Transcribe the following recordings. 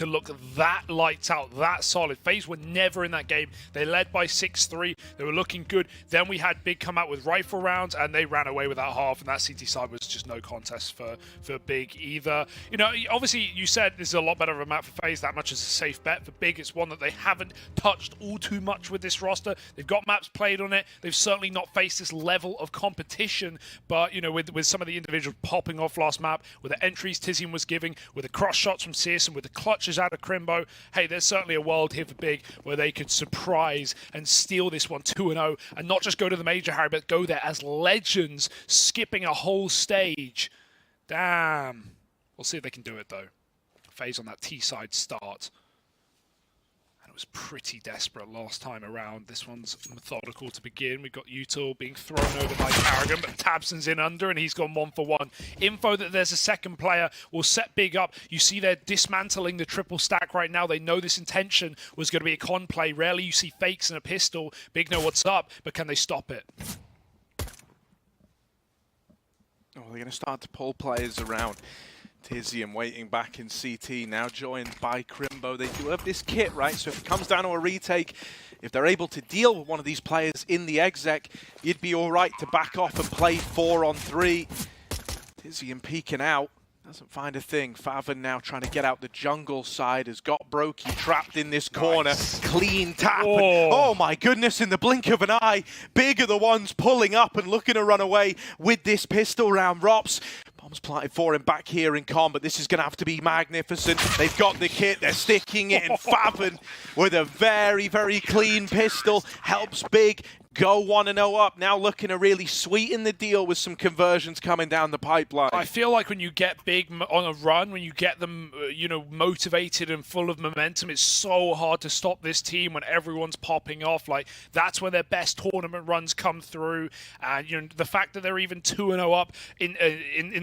to look that lights out, that solid. FaZe were never in that game. They led by 6-3. They were looking good. Then we had Big come out with rifle rounds, and they ran away with that half, and that CT side was just no contest for Big either. You know, obviously, you said this is a lot better of a map for FaZe. That much is a safe bet. For Big, it's one that they haven't touched all too much with this roster. They've got maps played on it. They've certainly not faced this level of competition, but, you know, with some of the individuals popping off last map, with the entries Tizian was giving, with the cross shots from Searson, with the clutches out of Crimbo, hey, there's certainly a world here for Big where they could surprise and steal this one 2-0, and not just go to the major, Harry, but go there as legends, skipping a whole stage. Damn. We'll see if they can do it, though. FaZe on that T-side start. It was pretty desperate last time around. This one's methodical to begin. We've got Util being thrown over by Karrigan, but Tabson's in under, and he's gone 1-for-1. Info that there's a second player will set Big up. You see they're dismantling the triple stack right now. They know this intention was going to be a con play. Rarely you see fakes and a pistol. Big know what's up, but can they stop it? Oh, they're going to start to pull players around. Tizian waiting back in CT, now joined by Crimbo. They do have this kit, right? So if it comes down to a retake, if they're able to deal with one of these players in the exec, you'd be all right to back off and play 4-on-3. Tizian peeking out, doesn't find a thing. FaZe now trying to get out the jungle side, has got Brokey trapped in this corner. Nice. Clean tap. Oh my goodness, in the blink of an eye, Big are the ones pulling up and looking to run away with this pistol round. Rops. Bombs planted for him back here in Con, but this is going to have to be magnificent. They've got the kit, they're sticking it, and FaZe with a very, very clean pistol helps Big go 1-0 up. Now looking to really sweeten the deal with some conversions coming down the pipeline. I feel like when you get Big on a run, when you get them, you know, motivated and full of momentum, it's so hard to stop this team when everyone's popping off. Like, that's when their best tournament runs come through. And, you know, the fact that they're even 2-0 up in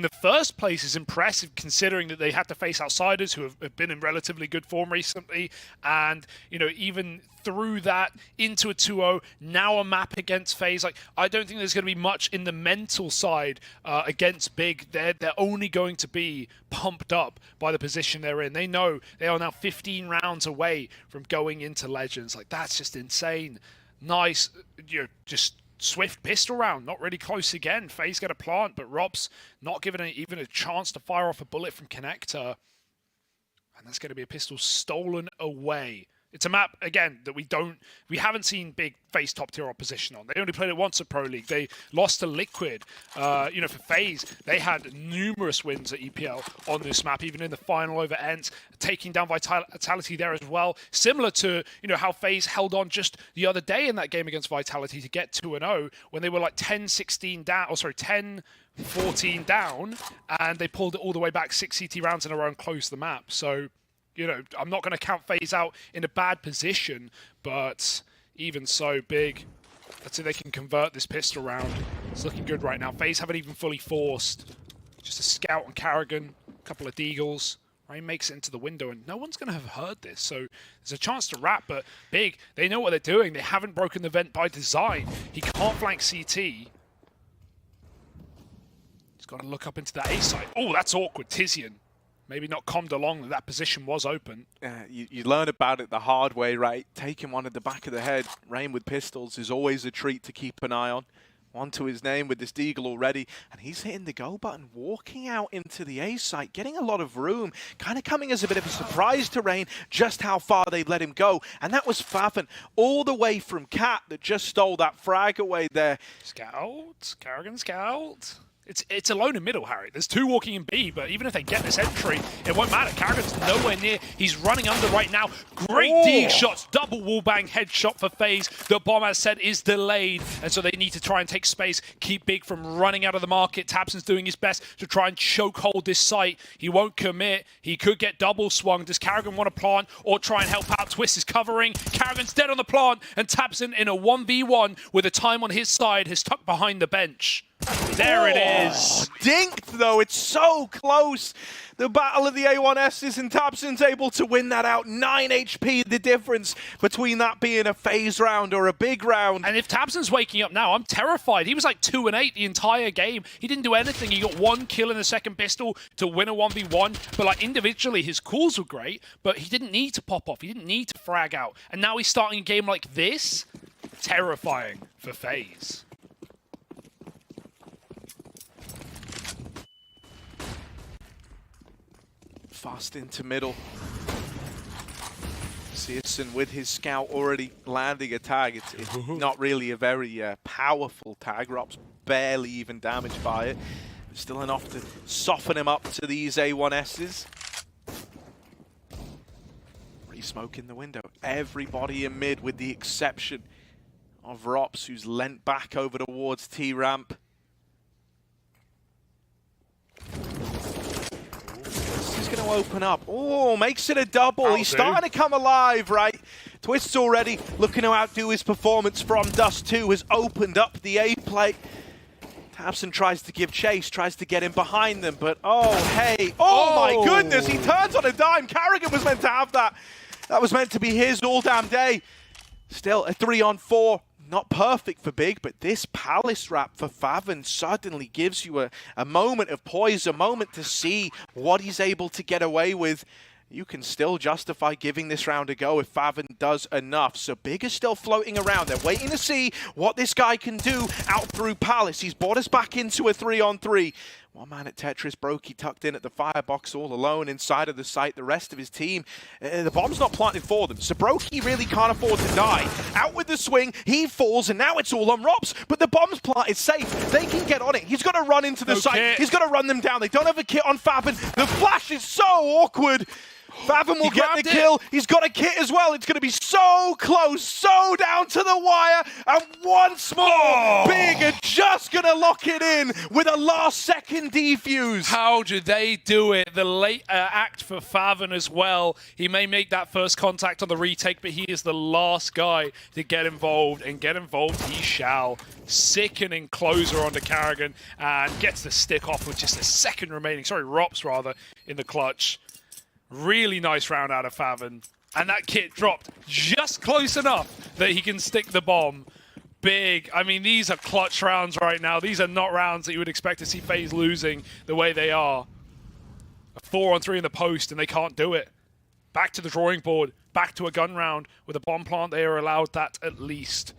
the first place is impressive, considering that they had to face outsiders who have been in relatively good form recently. And, you know, even through that into a 2-0, now a map against FaZe. Like, I don't think there's going to be much in the mental side against Big. They're only going to be pumped up by the position they're in. They know they are now 15 rounds away from going into Legends. Like, that's just insane. Nice, you know, just swift pistol round. Not really close again. FaZe get a plant, but Rob's not given even a chance to fire off a bullet from Connector. And that's going to be a pistol stolen away. It's a map, again, that we haven't seen Big face top-tier opposition on. They only played it once at Pro League. They lost to Liquid. You know, for FaZe, they had numerous wins at EPL on this map, even in the final over Ent, taking down Vitality there as well. Similar to, you know, how FaZe held on just the other day in that game against Vitality to get 2-0 when they were like 10-16 down, or sorry, 10-14 down, and they pulled it all the way back 6 CT rounds in a row and closed the map. So, you know, I'm not going to count FaZe out in a bad position, but even so, Big, let's see if they can convert this pistol round. It's looking good right now. FaZe haven't even fully forced. Just a scout on Karrigan, a couple of deagles. Rain makes it into the window, and no one's going to have heard this, so there's a chance to wrap, but Big, they know what they're doing. They haven't broken the vent by design. He can't flank CT. He's got to look up into that A side. Oh, that's awkward. Tizian. Maybe not calmed along that position was open. You learn about it the hard way, right? Taking one at the back of the head, Rain with pistols is always a treat to keep an eye on. One to his name with this deagle already, and he's hitting the go button, walking out into the A site, getting a lot of room, kind of coming as a bit of a surprise to Rain just how far they let him go. And that was FaZe all the way from Cat that just stole that frag away there. Scout, Karrigan scout. It's alone in middle, Harry. There's two walking in B, but even if they get this entry, it won't matter. Karrigan's nowhere near. He's running under right now. Great dig shots, double wallbang headshot for FaZe. The bomb, as said, is delayed, and so they need to try and take space, keep Big from running out of the market. Tabson's doing his best to try and chokehold this site. He won't commit. He could get double swung. Does Karrigan want to plant or try and help out? Twist is covering. Karrigan's dead on the plant, and Tabson in a 1v1 with a time on his side has tucked behind the bench. There it is. Dinked, though. It's so close. The battle of the A1Ss, and tabseN's able to win that out. 9 HP, the difference between that being a FaZe round or a big round. And if tabseN's waking up now, I'm terrified. He was like 2 and 8 the entire game. He didn't do anything. He got 1 kill in the second pistol to win a 1v1. But like individually, his calls were great, but he didn't need to pop off. He didn't need to frag out. And now he's starting a game like this. Terrifying for FaZe. Fast into middle. Searson with his scout already landing a tag. It's not really a very powerful tag. Rob's barely even damaged by it. But still enough to soften him up to these A1Ss. Re-smoke in the window. Everybody in mid with the exception of Rops, who's leant back over towards T-Ramp. Going to open up. Oh, makes it a double. He's starting to come alive, right? Twist's already looking to outdo his performance from Dust 2, has opened up the A plate. tabseN tries to give chase, tries to get in behind them, but oh, hey. Oh my goodness, he turns on a dime. Carrigan was meant to have that. That was meant to be his all damn day. Still a 3-on-4. Not perfect for Big, but this Palace wrap for FaZe suddenly gives you a moment of poise, a moment to see what he's able to get away with. You can still justify giving this round a go if FaZe does enough. So Big is still floating around. They're waiting to see what this guy can do out through Palace. He's brought us back into a 3-on-3. One man at Tetris, Brokey tucked in at the firebox all alone inside of the site. The rest of his team, the bomb's not planted for them. So Brokey really can't afford to die. Out with the swing, he falls, and now it's all on Robs. But the bomb's planted safe. They can get on it. He's got to run into the site. He's got to run them down. They don't have a kit on FaZe. The flash is so awkward. FaZe will get the kill. He's got a kit as well. It's going to be so close, so down to the wire. And once more, Big are just going to lock it in with a last-second defuse. How do they do it? The late act for FaZe as well. He may make that first contact on the retake, but he is the last guy to get involved. And get involved he shall. Sickening closer onto Carrigan and gets the stick off with just a second remaining. Sorry, Rops rather, in the clutch. Really nice round out of FaZe. And that kit dropped just close enough that he can stick the bomb. Big. I mean, these are clutch rounds right now. These are not rounds that you would expect to see FaZe losing the way they are. A 4-on-3 in the post, and they can't do it. Back to the drawing board. Back to a gun round. With a bomb plant, they are allowed that at least.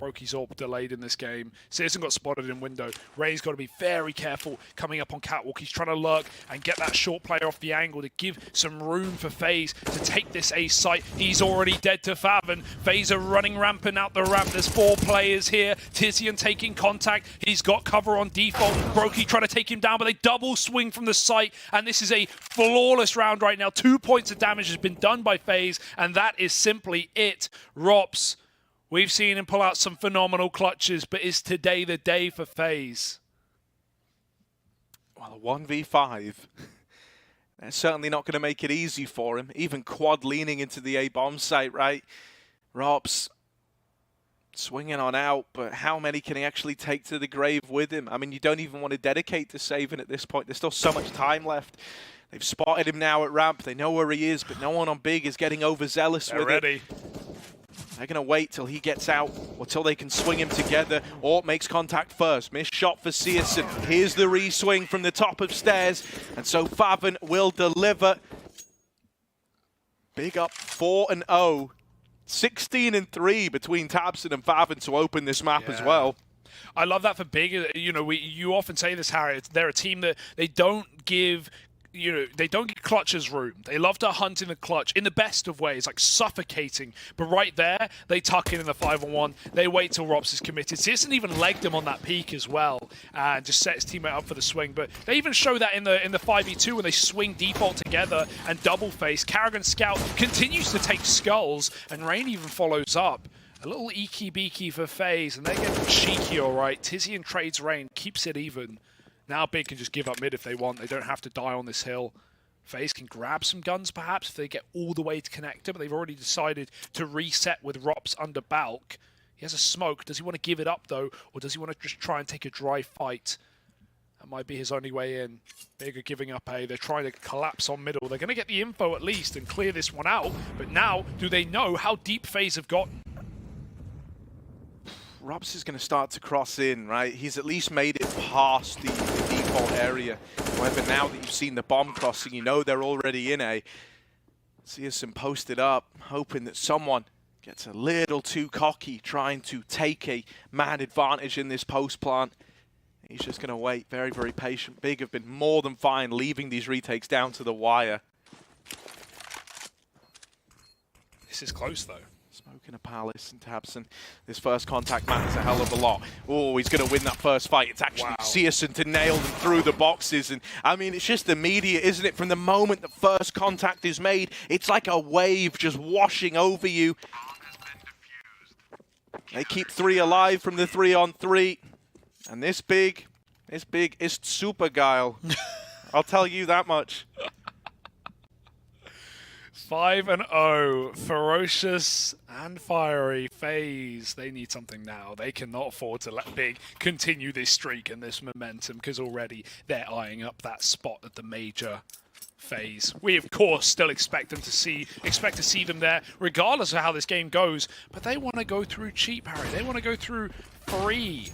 Brokey's all delayed in this game. Searson got spotted in window. Ray's got to be very careful coming up on catwalk. He's trying to lurk and get that short player off the angle to give some room for FaZe to take this A site. He's already dead to FaZe. FaZe are running rampant out the ramp. There's 4 players here. TaZeN taking contact. He's got cover on default. Brokey trying to take him down, but they double swing from the site. And this is a flawless round right now. 2 points of damage has been done by FaZe, and that is simply it. Rops. We've seen him pull out some phenomenal clutches, but is today the day for FaZe? Well, a 1v5. They're certainly not going to make it easy for him. Even quad leaning into the A-bomb site, right? Rops swinging on out, but how many can he actually take to the grave with him? I mean, you don't even want to dedicate to saving at this point. There's still so much time left. They've spotted him now at ramp. They know where he is, but no one on Big is getting overzealous with it. They're going to wait till he gets out or till they can swing him together. Ort makes contact first. Missed shot for Searson. Here's the re-swing from the top of stairs. And so FaZe will deliver. Big up 4-0. 16-3 between tabseN and FaZe to open this map as well. I love that for Big. You know, you often say this, Harry. They're a team that they don't give... You know, they don't give clutches room. They love to hunt in the clutch in the best of ways, like suffocating. But right there, they tuck in the 5-on-1. They wait till Rops is committed. Searson even legged him on that peak as well and just set his teammate up for the swing. But they even show that in the 5v2 when they swing default together and double face. Carrigan Scout continues to take skulls, and Rain even follows up. A little eeky-beaky for FaZe, and they're getting cheeky, all right. TaZeN trades Rain, keeps it even. Now Big can just give up mid if they want. They don't have to die on this hill. FaZe can grab some guns perhaps if they get all the way to connector, but they've already decided to reset with Rops under Balk. He has a smoke. Does he want to give it up, though? Or does he want to just try and take a dry fight? That might be his only way in. Big are giving up A. They're trying to collapse on middle. They're going to get the info at least and clear this one out. But now, do they know how deep FaZe have gotten? Robs is going to start to cross in, right? He's at least made it past the default area. However, now that you've seen the bomb crossing, you know they're already in A. Searson posted up, hoping that someone gets a little too cocky, trying to take a man advantage in this post plant. He's just going to wait, very, very patient. Big have been more than fine, leaving these retakes down to the wire. This is close, though. Smoking a Palace and Tabson. This first contact matters a hell of a lot. Oh, he's going to win that first fight. It's actually Searson to nail them through the boxes. And I mean, it's just immediate, isn't it? From the moment the first contact is made, it's like a wave just washing over you. They keep 3 alive from the 3-on-3. And this big is super guile. I'll tell you that much. 5-0, ferocious and fiery FaZe. They need something now. They cannot afford to let Big continue this streak and this momentum, because already they're eyeing up that spot at the major phase. We of course still expect to see them there, regardless of how this game goes. But they want to go through cheap, Harry. They want to go through free.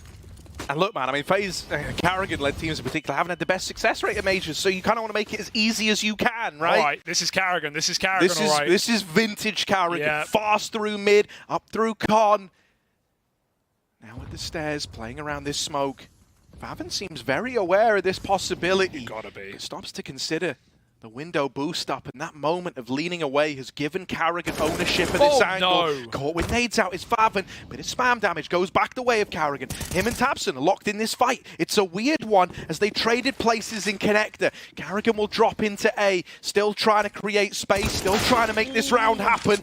And look, man, I mean, FaZe, Karrigan-led teams in particular haven't had the best success rate at majors, so you kind of want to make it as easy as you can, right? All right, this is Karrigan. This is Karrigan, all right. This is vintage Karrigan. Yeah. Fast through mid, up through con. Now at the stairs, playing around this smoke. Faven seems very aware of this possibility. You gotta be. Stops to consider the window boost up, and that moment of leaning away has given Karrigan ownership of this angle. No. Caught with nades out is Faven, but his spam damage goes back the way of Karrigan. Him and Tabson are locked in this fight. It's a weird one as they traded places in connector. Karrigan will drop into A, still trying to create space, still trying to make this round happen.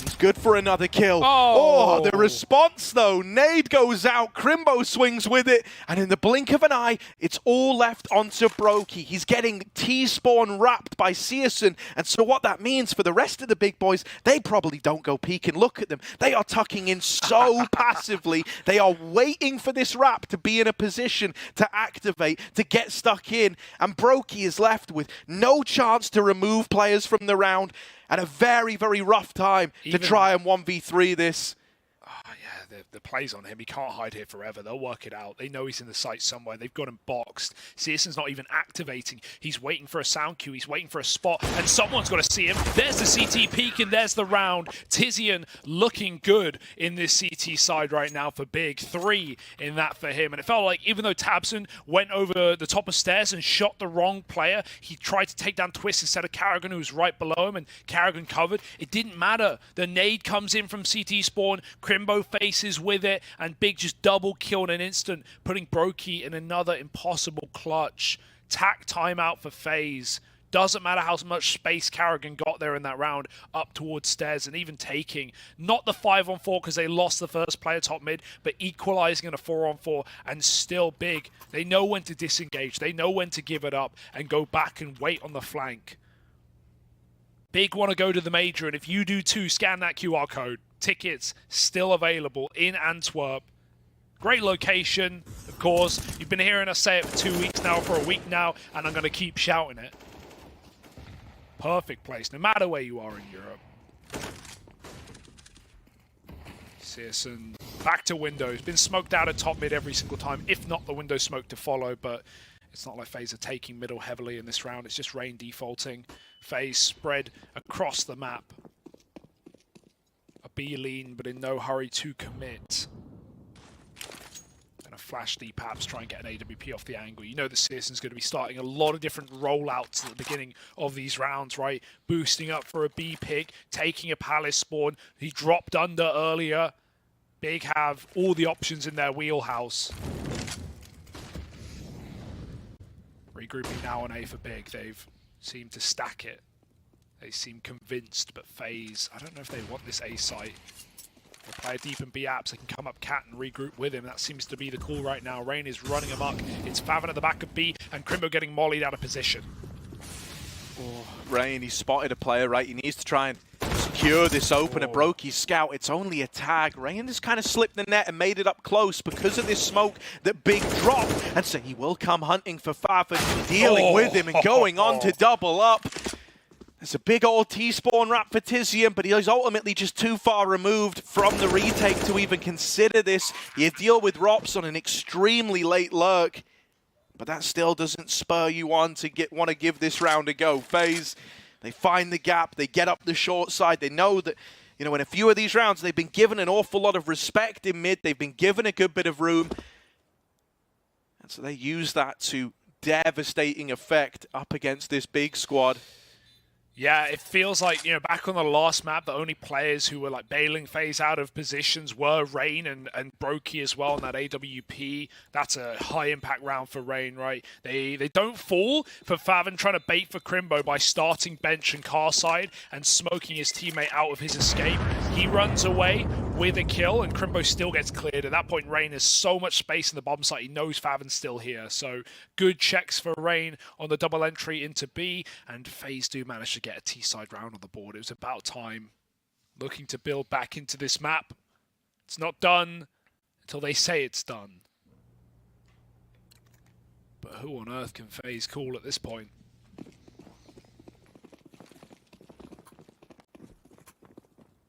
He's good for another kill. Oh, the response though. Nade goes out, Crimbo swings with it, and in the blink of an eye, it's all left onto Brokey. He's getting T-spawn wrapped by Searson, and so what that means for the rest of the big boys, they probably don't go peek and look at them. They are tucking in so passively. They are waiting for this wrap to be in a position to activate, to get stuck in, and Brokey is left with no chance to remove players from the round. And a very, very rough time to try and 1v3 this. Oh, yeah, the play's on him. He can't hide here forever. They'll work it out. They know he's in the site somewhere. They've got him boxed. Searson's not even activating. He's waiting for a sound cue. He's waiting for a spot, and someone's got to see him. There's the CT peek, and there's the round. Tizian looking good in this CT side right now for Big. 3 in that for him. And it felt like even though Tabson went over the top of stairs and shot the wrong player, he tried to take down Twist instead of Karrigan, who was right below him, and Karrigan covered. It didn't matter. The nade comes in from CT spawn. Crimbo faces with it, and Big just double kill in an instant, putting Brokey in another impossible clutch. Tack timeout for FaZe. Doesn't matter how much space Karrigan got there in that round, up towards stairs, and even taking not the 5-on-4 because they lost the first player top mid, but equalizing in a 4-on-4, and still Big. They know when to disengage. They know when to give it up and go back and wait on the flank. Big want to go to the major, and if you do too, scan that QR code. Tickets still available in Antwerp. Great location, of course. You've been hearing us say it for 2 weeks now, for a week now, and I'm going to keep shouting it. Perfect place, no matter where you are in Europe. Searson back to windows. Been smoked out at top mid every single time, if not the window smoke to follow, but it's not like FaZe are taking middle heavily in this round. It's just Rain defaulting. FaZe spread across the map. A B lean, but in no hurry to commit. And a flash D perhaps try and get an AWP off the angle. You know that Searson's going to be starting a lot of different rollouts at the beginning of these rounds, right? Boosting up for a B pick, taking a Palace spawn. He dropped under earlier. Big have all the options in their wheelhouse. Regrouping now on A for Big. They've seemed to stack it. They seem convinced, but FaZe, I don't know if they want this A site. They'll play a deep and B apps. They can come up Cat and regroup with him. That seems to be the call right now. Rain is running amok. It's Faven at the back of B, and Crimbo getting mollied out of position. Oh, Rain, he spotted a player, right? He needs to try and secure this opener. Brokey's scout, it's only a tag. Rain has kind of slipped the net and made it up close because of this smoke that Big dropped. And so he will come hunting for Fav and dealing with him and going on to double up. There's a big old T-spawn wrap for Tizian, but he's ultimately just too far removed from the retake to even consider this. You deal with Rops on an extremely late lurk, but that still doesn't spur you on to want to give this round a go. FaZe, they find the gap, they get up the short side. They know that, you know, in a few of these rounds, they've been given an awful lot of respect in mid. They've been given a good bit of room. And so they use that to devastating effect up against this big squad. Yeah, it feels like, you know, back on the last map, the only players who were like bailing FaZe out of positions were Rain and Brokey as well in that AWP. That's a high impact round for Rain, right? They don't fall for Favin trying to bait for Crimbo by starting bench and car side and smoking his teammate out of his escape. He runs away with a kill and Crimbo still gets cleared. At that point, Rain has so much space in the bomb site. He knows Favin's still here. So good checks for Rain on the double entry into B, and FaZe do manage to get a T-side round on the board. It was about time. Looking to build back into this map. It's not done until they say it's done. But who on earth can FaZe call at this point?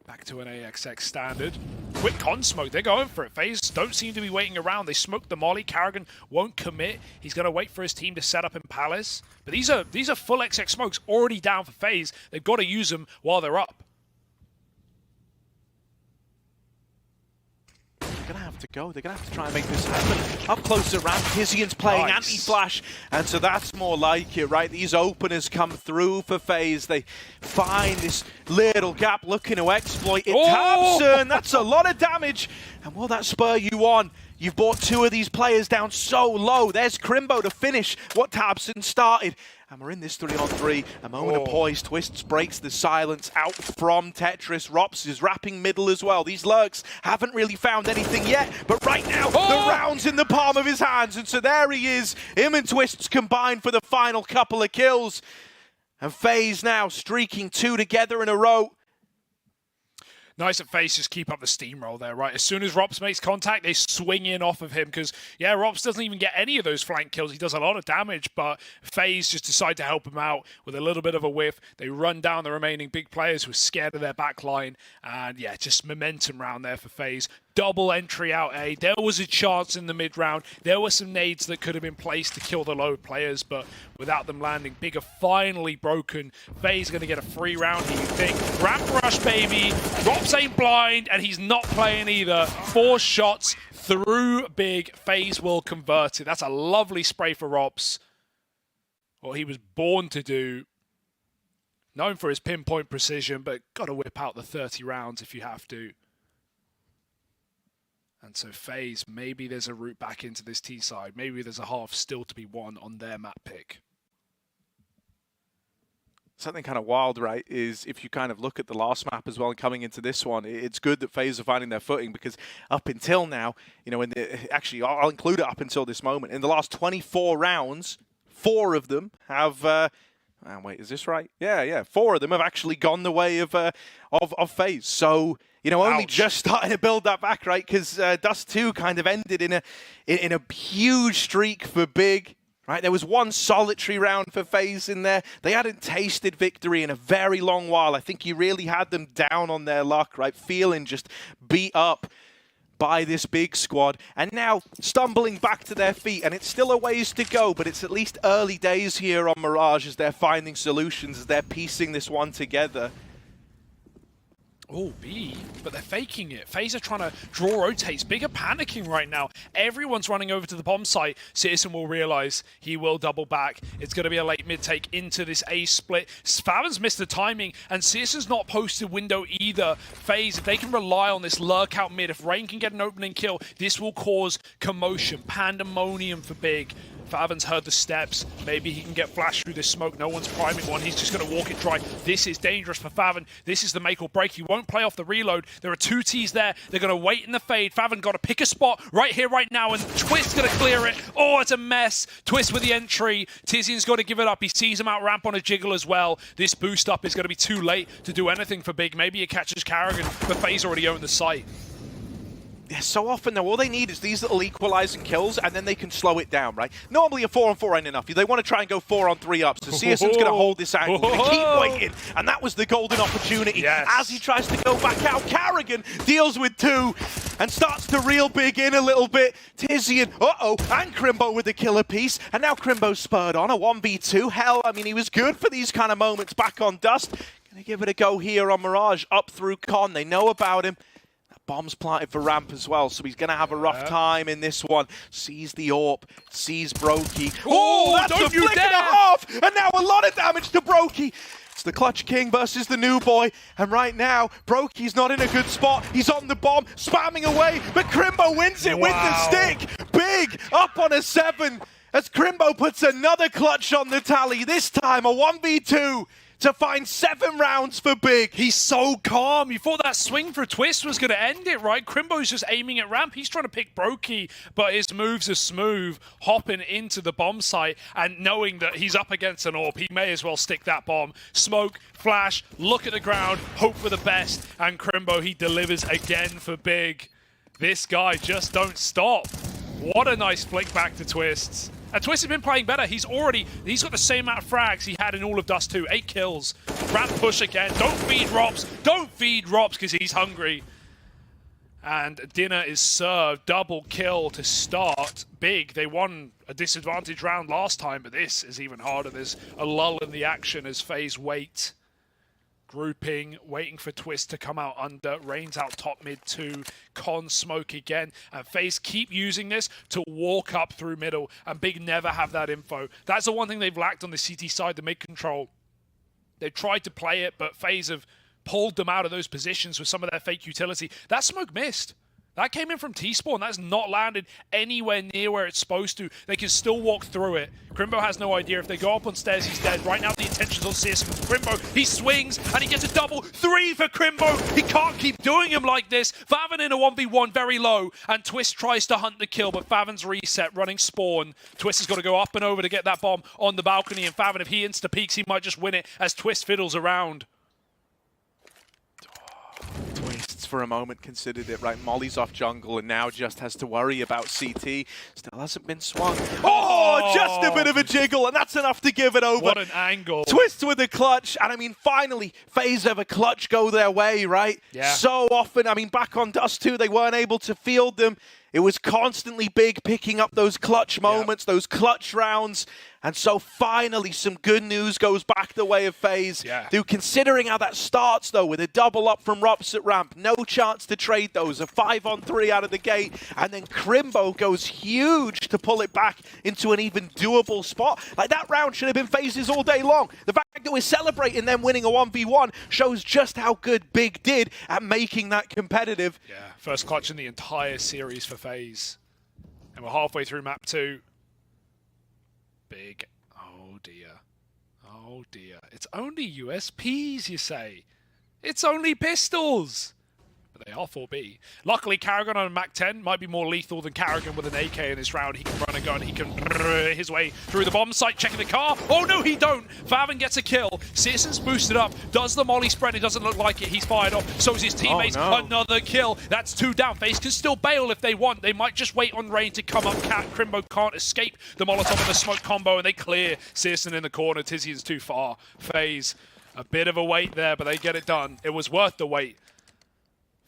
Back to an AXX standard. Quick con smoke, they're going for it. FaZe don't seem to be waiting around. They smoked the molly. Carrigan won't commit. He's going to wait for his team to set up in Palace. But these are full XX smokes already down for FaZe. They've got to use them while they're up. They're going to have to go. They're going to have to try and make this happen. Up close around, Tizian's playing anti-flash, and so that's more like it, right? These openers come through for FaZe. They find this little gap looking to exploit it. Tabson, that's a lot of damage. And will that spur you on? You've brought two of these players down so low. There's Crimbo to finish what Tabson started. And we're in this 3-on-3. A moment of poise. Twists breaks the silence out from Tetris. Rops is wrapping middle as well. These lurks haven't really found anything yet. But right now, the round's in the palm of his hands. And so there he is. Him and Twists combined for the final couple of kills. And FaZe now streaking two together in a row. Nice that FaZe just keep up the steamroll there, right? As soon as Rops makes contact, they swing in off of him because, yeah, Rops doesn't even get any of those flank kills. He does a lot of damage, but FaZe just decide to help him out with a little bit of a whiff. They run down the remaining big players who are scared of their back line, and, yeah, just momentum round there for FaZe. Double entry out A. There was a chance in the mid-round. There were some nades that could have been placed to kill the low players, but without them landing, Bigger finally broken. FaZe going to get a free round here, you think. Ramp rush, baby. Rops ain't blind, and he's not playing either. 4 shots through Big. FaZe will convert it. That's a lovely spray for Rops. What he was born to do. Known for his pinpoint precision, but got to whip out the 30 rounds if you have to. And so FaZe, maybe there's a route back into this T side. Maybe there's a half still to be won on their map pick. Something kind of wild, right, is if you kind of look at the last map as well and coming into this one, it's good that FaZe are finding their footing because up until now, you know, actually, I'll include it up until this moment. In the last 24 rounds, 4 of them have... wait, is this right? Yeah. 4 of them have actually gone the way of FaZe. So... You know, only just starting to build that back, right? Because Dust 2 kind of ended in a huge streak for Big, right? There was one solitary round for FaZe in there. They hadn't tasted victory in a very long while. I think you really had them down on their luck, right? Feeling just beat up by this big squad. And now stumbling back to their feet. And it's still a ways to go, but it's at least early days here on Mirage as they're finding solutions, as they're piecing this one together. Oh, B, but they're faking it. FaZe are trying to draw rotates. Bigger panicking right now. Everyone's running over to the bomb site. Citizen will realize he will double back. It's going to be a late mid take into this A split. Favin's missed the timing, and Citizen's not posted window either. FaZe, if they can rely on this lurk out mid, if Rain can get an opening kill, this will cause commotion, pandemonium for Big. Faven's heard the steps. Maybe he can get flashed through this smoke. No one's priming one. He's just going to walk it dry. This is dangerous for Faven. This is the make or break. He won't play off the reload. There are two Ts there. They're going to wait in the fade. Faven got to pick a spot right here, right now, and Twist's going to clear it. Oh, it's a mess. Twist with the entry. Tizian's got to give it up. He sees him out ramp on a jiggle as well. This boost up is going to be too late to do anything for Big. Maybe it catches Karrigan, but FaZe already own the site. Yeah, so often though, all they need is these little equalizing kills, and then they can slow it down, right? Normally a 4-on-4 ain't enough. They want to try and go 4-on-3 up. So CSM's going to hold this angle. They keep waiting, and that was the golden opportunity. Yes. As he tries to go back out, Karrigan deals with 2 and starts to reel Big in a little bit. Tizian, and Crimbo with the killer piece. And now Crimbo's spurred on a 1v2. Hell, I mean, he was good for these kind of moments back on Dust. Gonna give it a go here on Mirage, up through Con. They know about him. Bomb's planted for ramp as well, so he's going to have a rough time in this one. Sees the AWP, sees Brokey. Oh, that's a flick and a half! And now a lot of damage to Brokey. It's the Clutch King versus the new boy, and right now, Brokey's not in a good spot. He's on the bomb, spamming away, but Crimbo wins it with the stick. Big, up on a 7, as Crimbo puts another clutch on the tally. This time, a 1v2. To find 7 rounds for Big. He's so calm. You thought that swing for Twist was going to end it, right? Crimbo's just aiming at ramp. He's trying to pick Brokey, but his moves are smooth, hopping into the bomb site and knowing that he's up against an AWP. He may as well stick that bomb. Smoke, flash, look at the ground, hope for the best. And Crimbo, he delivers again for Big. This guy just don't stop. What a nice flick back to Twists. And Twist has been playing better. He's got the same amount of frags he had in all of Dust 2. 8 kills. Ramp push again. Don't feed Rops. Don't feed Rops because he's hungry. And dinner is served. Double kill to start. Big. They won a disadvantage round last time, but this is even harder. There's a lull in the action as FaZe wait. Grouping, waiting for Twist to come out under. Rain's out top mid 2. Con smoke again. And FaZe keep using this to walk up through middle. And Big never have that info. That's the one thing they've lacked on the CT side, the mid control. They've tried to play it, but FaZe have pulled them out of those positions with some of their fake utility. That smoke missed. That came in from T-Spawn. That's not landed anywhere near where it's supposed to. They can still walk through it. Crimbo has no idea. If they go up on stairs, he's dead. Right now, the intention's on CS from Crimbo. He swings, and he gets a double. 3 for Crimbo. He can't keep doing him like this. Faven in a 1v1, very low. And Twist tries to hunt the kill, but Faven's reset, running spawn. Twist has got to go up and over to get that bomb on the balcony. And Faven, if he insta-peeks, he might just win it as Twist fiddles around. For a moment considered it, right? Molly's off jungle and now just has to worry about CT. Still hasn't been swung. Oh, just a bit of a jiggle, and that's enough to give it over. What an angle. Twist with a clutch, and I mean, finally, FaZe have a clutch go their way, right? Yeah. So often, I mean, back on Dust 2, they weren't able to field them. It was constantly Big picking up those clutch moments, those clutch rounds. And so finally some good news goes back the way of FaZe. Dude, considering how that starts though, with a double up from Rops at ramp, no chance to trade those, a 5-on-3 out of the gate. And then Crimbo goes huge to pull it back into an even doable spot. Like that round should have been FaZe's all day long. The fact that we're celebrating them winning a 1v1 shows just how good Big did at making that competitive. Yeah, first clutch in the entire series for FaZe. And we're halfway through map 2. Big. Oh dear. Oh dear. It's only USPs, you say. It's only pistols. But they are 4B. Luckily, Karrigan on a Mac 10 might be more lethal than Karrigan with an AK in this round. He can run a gun. He can his way through the bomb site, checking the car. Oh no, he don't. Faven gets a kill. Citizen's boosted up. Does the molly spread? It doesn't look like it. He's fired off. So is his teammates. Oh, no. Another kill. That's 2 down. FaZe can still bail if they want. They might just wait on Rain to come up. Crimbo can't escape the Molotov and the smoke combo, and they clear Citizen in the corner. Tizian's too far. FaZe, a bit of a wait there, but they get it done. It was worth the wait.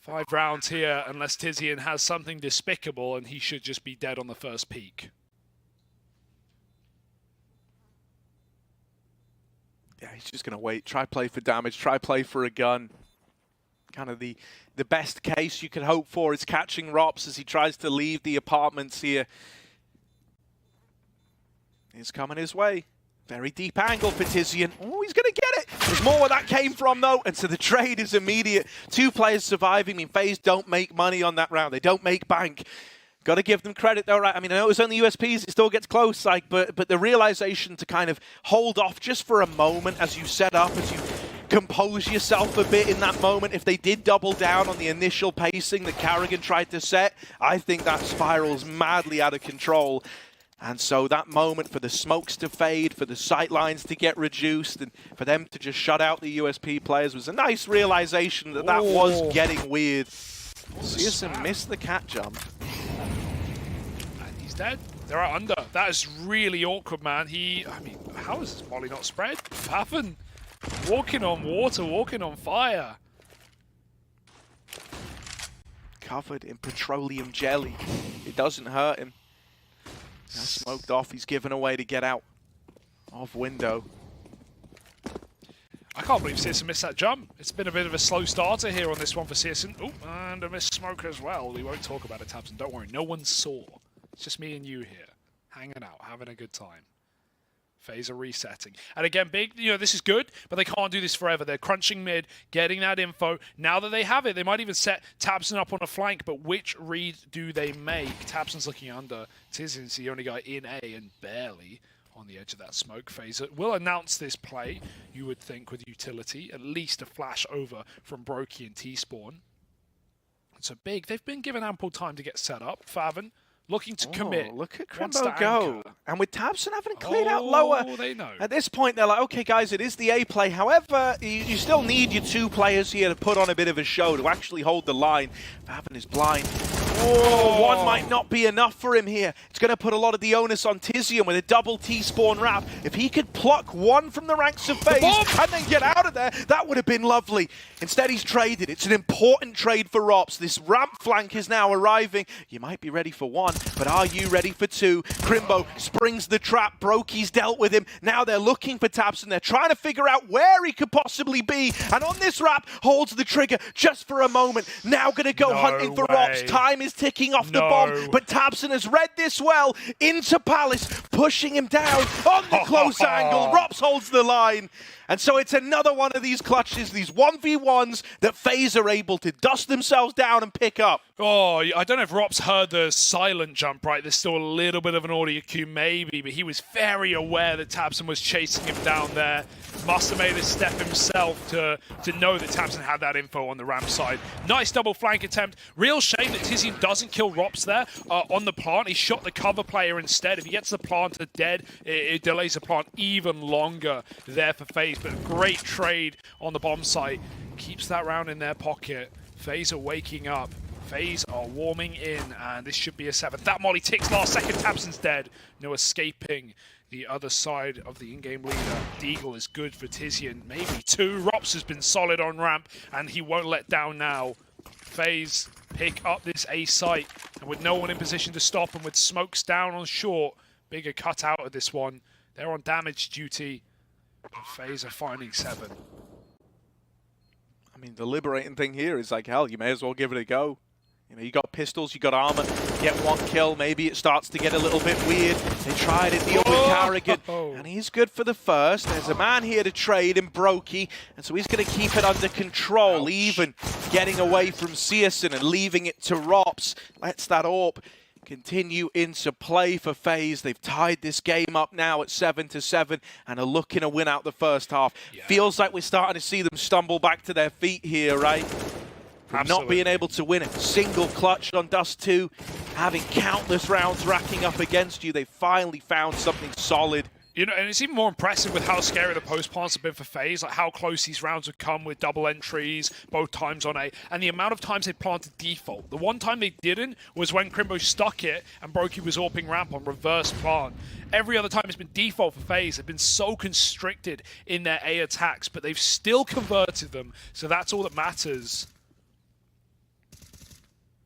5 rounds here, unless Tizian has something despicable, and he should just be dead on the first peak. Yeah, he's just going to wait. Try play for damage. Try play for a gun. Kind of the best case you could hope for is catching Rops as he tries to leave the apartments here. He's coming his way. Very deep angle for Tizian. Oh, he's going to get it. There's more where that came from, though. And so the trade is immediate. 2 players surviving. I mean, FaZe don't make money on that round. They don't make bank. Got to give them credit though, right? I mean, I know it was only USPs, it still gets close, like, but the realization to kind of hold off just for a moment as you set up, as you compose yourself a bit in that moment. If they did double down on the initial pacing that Carrigan tried to set, I think that spirals madly out of control. And so that moment for the smokes to fade, for the sight lines to get reduced, and for them to just shut out the USP players was a nice realization that that was getting weird. Searson missed the cat jump. And he's dead. They're out under. That is really awkward, man. I mean, how is this molly not spread? Faven, walking on water, walking on fire. Covered in petroleum jelly. It doesn't hurt him. Now smoked off, he's given away to get out of window. I can't believe Searson missed that jump. It's been a bit of a slow starter here on this one for Searson. Oh, and a missed smoke as well. We won't talk about it, Tabson. Don't worry, no one saw. It's just me and you here, hanging out, having a good time. FaZe are resetting. And again, Big, this is good, but they can't do this forever. They're crunching mid, getting that info. Now that they have it, they might even set Tabson up on a flank, but which read do they make? Tabson's looking under. Tizian's the only guy in A and barely on the edge of that smoke. FaZe will announce this play, you would think, with utility. At least a flash over from Brokey and T-Spawn. So Big, they've been given ample time to get set up. Faven looking to commit. Look at Crimbo go. And with Tabson having cleared out lower, they know. At this point they're like, okay guys, it is the A play. However, you still need your two players here to put on a bit of a show, to actually hold the line. Faven is blind. One might not be enough for him here. It's going to put a lot of the onus on Tizian with a double T-spawn wrap. If he could pluck one from the ranks of FaZe and then get out of there, that would have been lovely. Instead, he's traded. It's an important trade for Rops. This ramp flank is now arriving. You might be ready for one, but are you ready for two? Crimbo springs the trap. Brokey's dealt with him. Now they're looking for Tabson. They're trying to figure out where he could possibly be. And on this wrap, holds the trigger just for a moment. Now going to go hunting for Rops. Time is ticking off the bomb, but Tabson has read this well into Palace, pushing him down on the close angle. Rops holds the line. And so it's another one of these clutches, these 1v1s that FaZe are able to dust themselves down and pick up. Oh, I don't know if Rops heard the silent jump, right? There's still a little bit of an audio cue, maybe, but he was very aware that Tabson was chasing him down there. Must have made a step himself to know that Tabson had that info on the ramp side. Nice double flank attempt. Real shame that Tizian doesn't kill Rops there on the plant. He shot the cover player instead. If he gets the planter dead, it delays the plant even longer there for FaZe. But great trade on the bomb site. Keeps that round in their pocket. FaZe are waking up. FaZe are warming in, and this should be a 7. That molly ticks last second. Tabson's dead. No escaping the other side of the in-game leader. Deagle is good for Tizian. Maybe 2. Rops has been solid on ramp, and he won't let down now. FaZe pick up this A site, and with no one in position to stop, and with smokes down on short, bigger cut out of this one. They're on damage duty, and FaZe are finding 7. I mean, the liberating thing here is like, hell, you may as well give it a go. You got pistols, you got armor, get one kill, maybe it starts to get a little bit weird. They try to deal with Carrigan, and he's good for the first. There's a man here to trade in Brokey, and so he's going to keep it under control, even getting away from Searson and leaving it to Rops. Lets that AWP continue into play for FaZe. They've tied this game up now at 7-7 and are looking to win out the first half. Yeah. Feels like we're starting to see them stumble back to their feet here, right? Not being able to win a single clutch on Dust 2, having countless rounds racking up against you, they finally found something solid. And it's even more impressive with how scary the post plants have been for FaZe, like how close these rounds have come with double entries, both times on A, and the amount of times they planted default. The one time they didn't was when Crimbo stuck it and Brokey was AWPing ramp on reverse plant. Every other time it's been default for FaZe. They've been so constricted in their A attacks, but they've still converted them, so that's all that matters.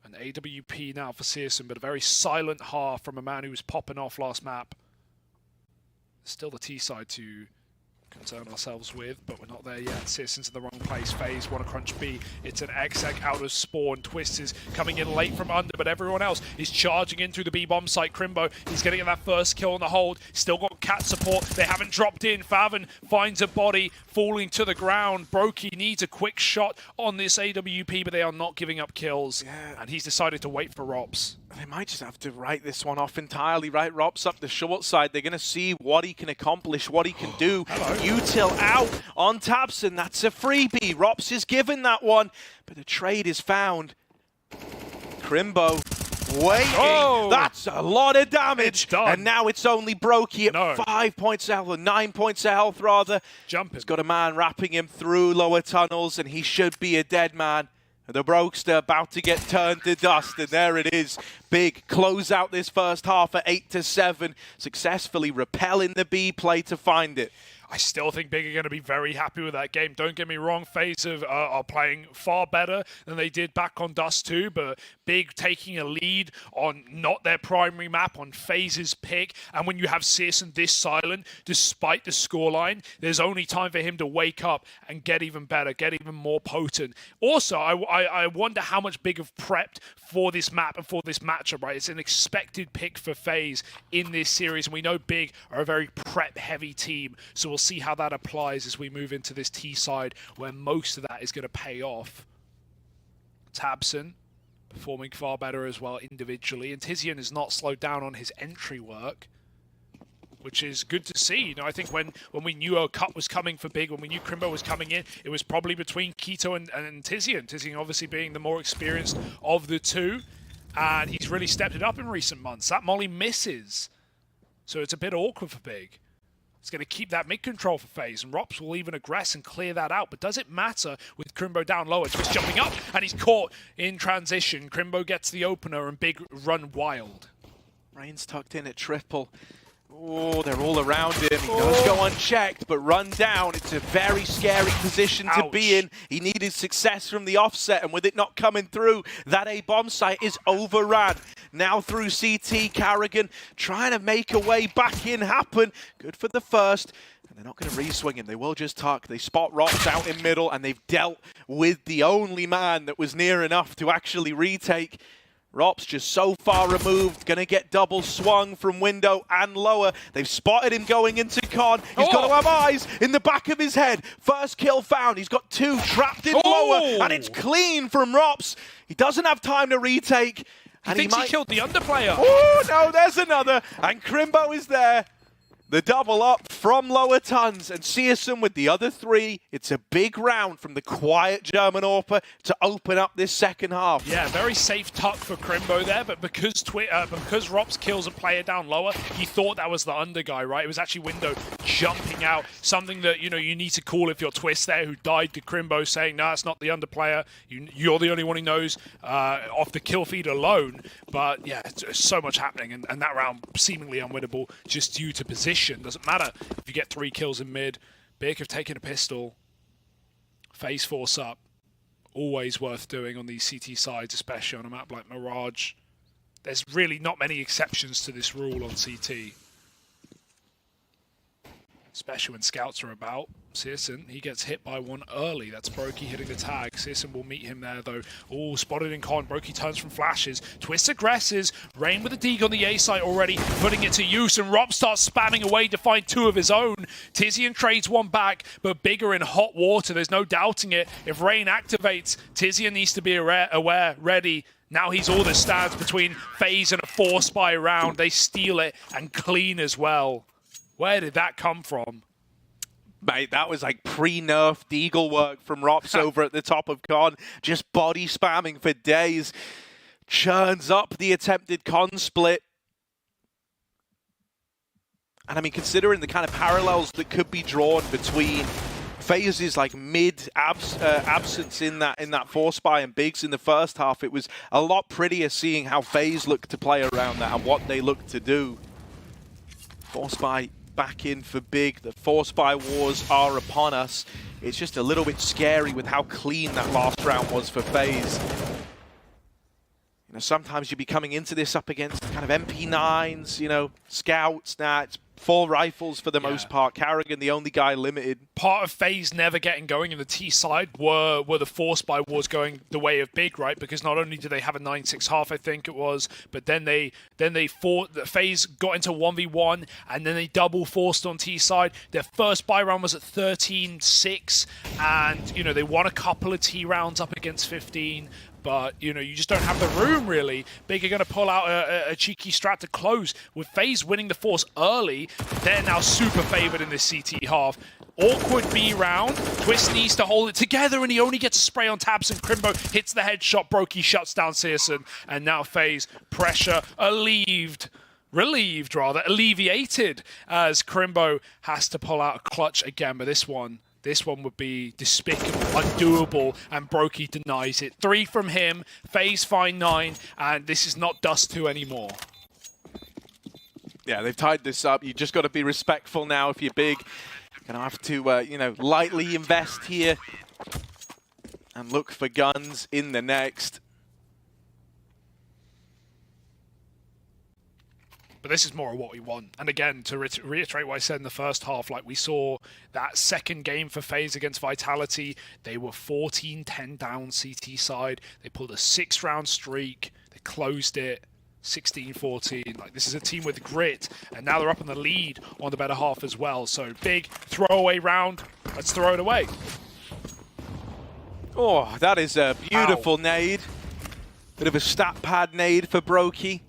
An AWP now for Searson, but a very silent half from a man who was popping off last map. Still the T side to concern ourselves with, but we're not there yet. Citizens in the wrong place. FaZe want to crunch B. It's an exec out of spawn. Twist is coming in late from under, but everyone else is charging in through the B bomb site. Crimbo, he's getting that first kill on the hold. Still got cat support. They haven't dropped in. Faven finds a body falling to the ground. Brokey needs a quick shot on this AWP, but they are not giving up kills. Yeah. And he's decided to wait for Rops. They might just have to write this one off entirely, right? Rops up the short side. They're going to see what he can accomplish, what he can do. Util out on Tabson. That's a freebie. Rops is given that one, but the trade is found. Crimbo waiting. Oh. That's a lot of damage. And now it's only Brokey at 5 points of health, or 9 points of health, rather. Jumping. He's got a man wrapping him through lower tunnels, and he should be a dead man. The Brokester about to get turned to dust, and there it is. Big close out this first half at 8-7, successfully repelling the B play to find it. I still think Big are going to be very happy with that game. Don't get me wrong, FaZe are playing far better than they did back on Dust 2, but Big taking a lead on not their primary map, on FaZe's pick. And when you have Searson this silent, despite the scoreline, there's only time for him to wake up and get even better, get even more potent. Also, I wonder how much Big have prepped for this map and for this matchup, right? It's an expected pick for FaZe in this series, and we know Big are a very prep-heavy team, so we'll see how that applies as we move into this T side, where most of that is going to pay off. Tabson performing far better as well individually, and Tizian has not slowed down on his entry work, which is good to see. You know, I think when we knew a cut was coming for Big, when we knew Crimbo was coming in, it was probably between Keto and Tizian. Tizian obviously being the more experienced of the two, and he's really stepped it up in recent months. That molly misses, so it's a bit awkward for Big. It's going to keep that mid-control for FaZe, and Rops will even aggress and clear that out. But does it matter with Crimbo down lower? Just jumping up, and he's caught in transition. Crimbo gets the opener, and Big run wild. Rain's tucked in at triple. Oh, they're all around him. He does go unchecked, but run down. It's a very scary position to be in. He needed success from the offset, and with it not coming through, that A bomb site is overran. Now through CT, Carrigan trying to make a way back in happen. Good for the first. And they're not going to re-swing him. They will just tuck. They spot Rops out in middle, and they've dealt with the only man that was near enough to actually retake. Rops just so far removed, going to get double swung from window and lower. They've spotted him going into con. He's got to have eyes in the back of his head. First kill found. He's got two trapped in lower, and it's clean from Rops. He doesn't have time to retake. He thinks he killed the underplayer. Oh, no, there's another. And Crimbo is there. The double up from lower tons, and Searson with the other three. It's a big round from the quiet German AWPer to open up this second half. Yeah, very safe tuck for Crimbo there, but because Rops kills a player down lower, he thought that was the under guy, right? It was actually Window jumping out, something that you need to call if you're Twist there, who died to Crimbo, saying, "No, it's not the under player. You're the only one who knows off the kill feed alone." But yeah, it's so much happening, and that round seemingly unwinnable just due to position. Doesn't matter if you get 3 kills in mid. Big have taken a pistol. FaZe force up. Always worth doing on these CT sides, especially on a map like Mirage. There's really not many exceptions to this rule on CT. Especially when scouts are about. Searson, he gets hit by one early. That's Brokey hitting the tag. Searson will meet him there, though. Oh, spotted in con. Brokey turns from flashes. Twist aggresses. Rain with a dig on the A site already, putting it to use. And Rob starts spamming away to find 2 of his own. Tizian trades one back, but Bigger in hot water. There's no doubting it. If Rain activates, Tizian needs to be aware, ready. Now he's all that stands between FaZe and a 4-spy round. They steal it and clean as well. Where did that come from? Mate, that was like pre-nerf Deagle work from Rops over at the top of con. Just body spamming for days. Churns up the attempted con split. And I mean, considering the kind of parallels that could be drawn between FaZe's like absence in that 4-spy and Bigs in the first half, it was a lot prettier seeing how FaZe looked to play around that and what they looked to do. 4-spy back in for Big. The 4-spy wars are upon us. It's just a little bit scary with how clean that last round was for FaZe. sometimes you'd be coming into this up against kind of MP9s, you know, scouts. Nah, it's 4 rifles for the most part. Carrigan, the only guy limited. Part of FaZe never getting going in the T side were the force buy wars going the way of Big, right? Because not only did they have a 9-6 half, I think it was, but then they fought. FaZe got into 1v1, and then they double forced on T side. Their first buy round was at 13-6, and you know they won a couple of T rounds up against 15. But, you know, you just don't have the room, really. Big are going to pull out a cheeky strat to close. With FaZe winning the force early, they're now super favored in this CT half. Awkward B round. Twist needs to hold it together, and he only gets a spray on Tabs, and Crimbo hits the headshot. Brokey shuts down Searson, and now FaZe pressure alleviated, as Crimbo has to pull out a clutch again. But this one would be despicable, undoable, and Brokey denies it. 3 from him, FaZe find 9, and this is not Dust 2 anymore. Yeah, they've tied this up. You just got to be respectful now if you're Big. Gonna have to, you know, lightly invest here and look for guns in the next. But this is more of what we want. And again, to reiterate what I said in the first half, like we saw that second game for FaZe against Vitality, they were 14-10 down CT side. They pulled a 6-round streak. They closed it 16-14. Like, this is a team with grit, and now they're up in the lead on the better half as well. So big throwaway round. Let's throw it away. Oh, that is a beautiful nade. Bit of a stat pad nade for Brokey.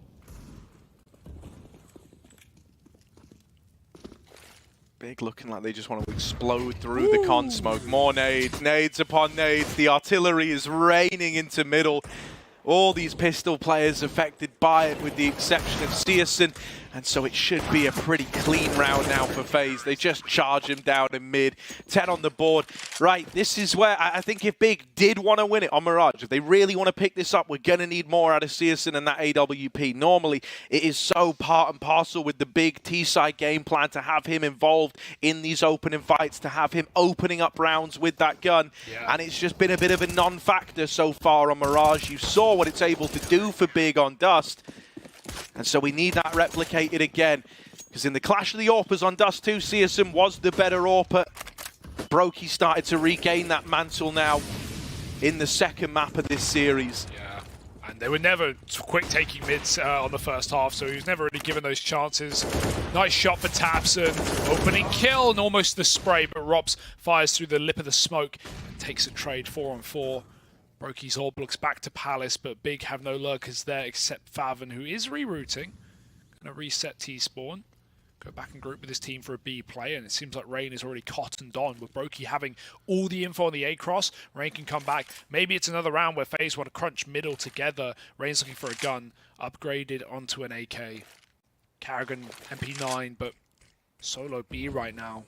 Big looking like they just want to explode through the con smoke. More nades, nades upon nades. The artillery is raining into middle. All these pistol players affected by it, with the exception of Searson. And so it should be a pretty clean round now for FaZe. They just charge him down in mid. 10 on the board. Right, this is where I think if Big did want to win it on Mirage, if they really want to pick this up, we're going to need more out of Searson and that AWP. Normally, it is so part and parcel with the Big T-side game plan to have him involved in these opening fights, to have him opening up rounds with that gun. Yeah. And it's just been a bit of a non-factor so far on Mirage. You saw what it's able to do for Big on Dust. And so we need that replicated again. Because in the clash of the AWPers on Dust 2, Searson was the better AWPer. Brokey started to regain that mantle now in the second map of this series. Yeah, and they were never quick taking mids on the first half, so he was never really given those chances. Nice shot for Tabson. Opening kill and almost the spray, but Rops fires through the lip of the smoke and takes a trade 4-on-4. Brokey's orb looks back to Palace, but Big have no lurkers there except Faven, who is rerouting. Gonna reset T-spawn. Go back and group with his team for a B play, and it seems like Rain is already cottoned on. With Brokey having all the info on the A-cross, Rain can come back. Maybe it's another round where FaZe want to crunch middle together. Rain's looking for a gun, upgraded onto an AK. Carrigan, MP9, but solo B right now.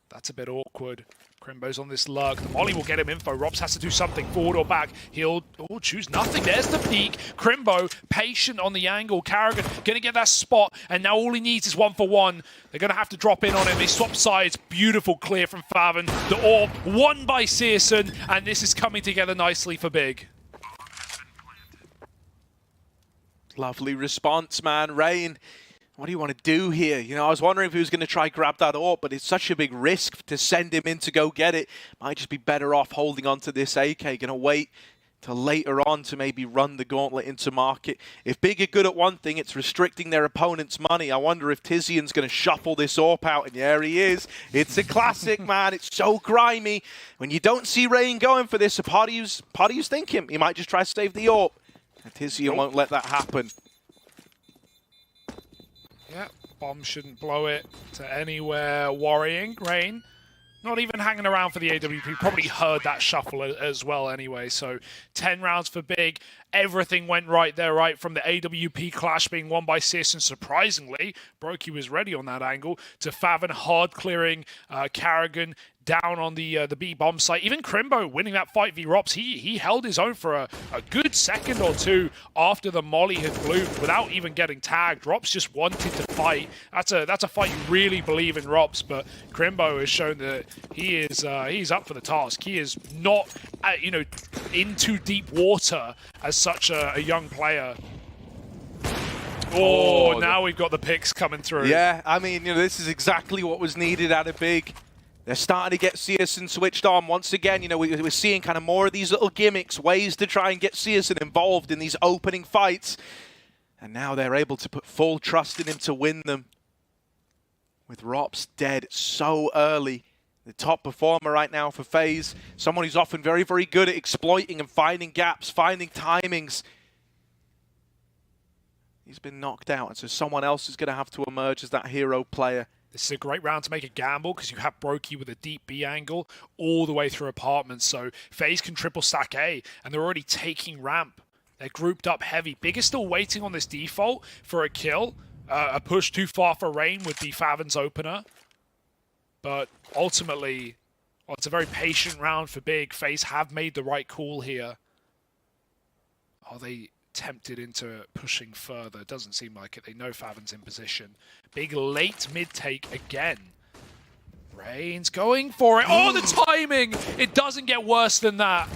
That's a bit awkward. Crimbo's on this lurk. The molly will get him info. Robs has to do something, forward or back. He'll choose nothing. There's the peek. Crimbo, patient on the angle. Carrigan going to get that spot, and now all he needs is 1-for-1. They're going to have to drop in on him. They swap sides. Beautiful clear from Faven. The orb won by Searson, and this is coming together nicely for Big. Lovely response, man. Rain, what do you want to do here? You know, I was wondering if he was going to try grab that AWP, but it's such a big risk to send him in to go get it. Might just be better off holding on to this AK. Going to wait till later on to maybe run the gauntlet into market. If Big are good at one thing, it's restricting their opponent's money. I wonder if Tizian's going to shuffle this AWP out, and there he is. It's a classic, man. It's so grimy. When you don't see Rain going for this, a part of you's thinking he might just try to save the AWP. And Tizian won't let that happen. Yeah, bomb shouldn't blow it to anywhere worrying. Rain, not even hanging around for the AWP. Probably heard that shuffle as well anyway. So 10 rounds for Big. Everything went right there, right? From the AWP clash being won by Searson. Surprisingly, Brokey was ready on that angle. To Faven, hard clearing Carrigan down on the B bomb site. Even Crimbo winning that fight v Rops, he held his own for a good second or two after the molly had bloomed without even getting tagged. Rops just wanted to fight. That's a fight you really believe in Rops, but Crimbo has shown that he's up for the task. He is not in too deep water as such a young player. Oh, now we've got the picks coming through. Yeah, I mean, this is exactly what was needed out of Big. They're starting to get Searson switched on. Once again, we're seeing kind of more of these little gimmicks, ways to try and get Searson involved in these opening fights. And now they're able to put full trust in him to win them. With Rops dead so early. The top performer right now for FaZe. Someone who's often very, very good at exploiting and finding gaps, finding timings. He's been knocked out, and so someone else is going to have to emerge as that hero player. This is a great round to make a gamble because you have Brokey with a deep B angle all the way through apartments. So FaZe can triple stack A, and they're already taking ramp. They're grouped up heavy. Big is still waiting on this default for a kill. A push too far for Rain would be Favin's opener. But ultimately, well, it's a very patient round for Big. FaZe have made the right call here. Are they tempted into pushing further? Doesn't seem like it. They know Favin's in position. Big late mid take again. Rain's going for it. Oh, the timing! It doesn't get worse than that.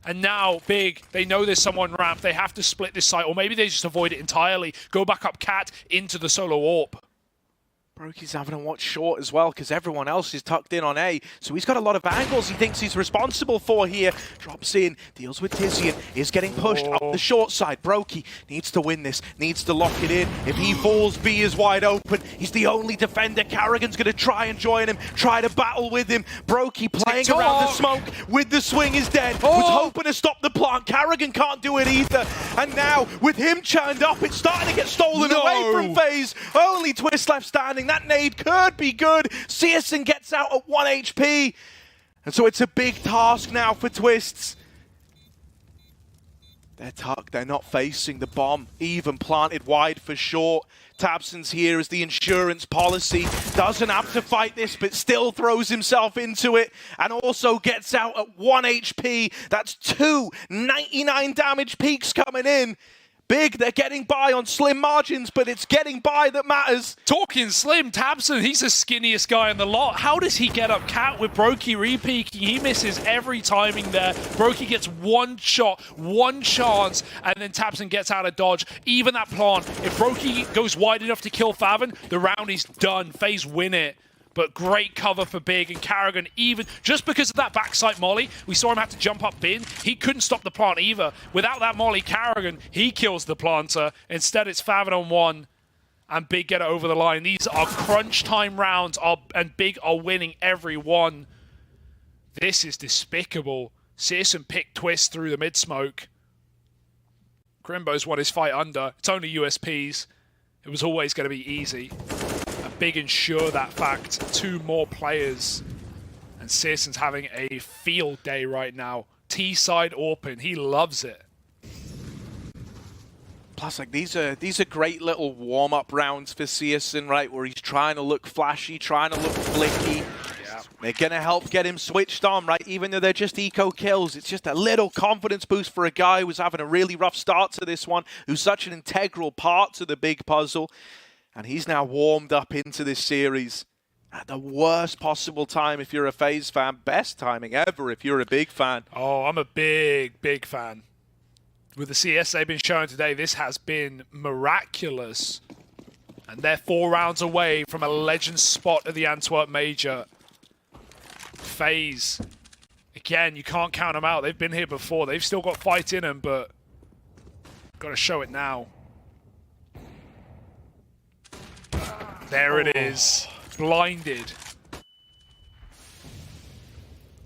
And now Big, they know there's someone ramp. They have to split this site, or maybe they just avoid it entirely. Go back up Cat into the solo AWP. Brokey's having to watch short as well because everyone else is tucked in on A. So he's got a lot of angles he thinks he's responsible for here. Drops in, deals with Tizian, is getting pushed up the short side. Brokey needs to win this, needs to lock it in. If he falls, B is wide open. He's the only defender. Carrigan's going to try and join him, try to battle with him. Brokey playing around the smoke with the swing is dead. Was hoping to stop the plant. Carrigan can't do it either. And now, with him churned up, it's starting to get stolen away from FaZe. Only Twist left standing. That nade could be good. Searson gets out at 1 HP. And so it's a big task now for Twists. They're tucked. They're not facing the bomb. Even planted wide for short. Tabson's here as the insurance policy. Doesn't have to fight this, but still throws himself into it. And also gets out at 1 HP. That's 2 99 damage peaks coming in. Big, they're getting by on slim margins, but it's getting by that matters. Talking slim, Tabson, he's the skinniest guy in the lot. How does he get up Cat with Brokey re-peeking? He misses every timing there. Brokey gets one shot, one chance, and then Tabson gets out of dodge. Even that plant, if Brokey goes wide enough to kill Favin, the round is done. FaZe win it. But great cover for Big, and Carrigan, even just because of that backside molly, we saw him have to jump up bin. He couldn't stop the plant either. Without that molly, Carrigan, he kills the planter. Instead, it's Favin on one, and Big get it over the line. These are crunch time rounds, and Big are winning every one. This is despicable. Searson picked Twist through the mid-smoke. Crimbo's won his fight under. It's only USPs. It was always going to be easy. Big ensure that fact. 2 more players. And Searson's having a field day right now. T-side open. He loves it. Plus, like, these are great little warm-up rounds for Searson, right? Where he's trying to look flashy, trying to look flicky. Yeah. They're going to help get him switched on, right? Even though they're just eco kills, it's just a little confidence boost for a guy who's having a really rough start to this one, who's such an integral part to the big puzzle. And he's now warmed up into this series at the worst possible time if you're a FaZe fan. Best timing ever if you're a Big fan. Oh, I'm a big fan. With the CS they've been showing today, this has been miraculous. And they're 4 rounds away from a legend spot at the Antwerp Major. FaZe. Again, you can't count them out. They've been here before. They've still got fight in them, but got to show it now. There it is. Blinded.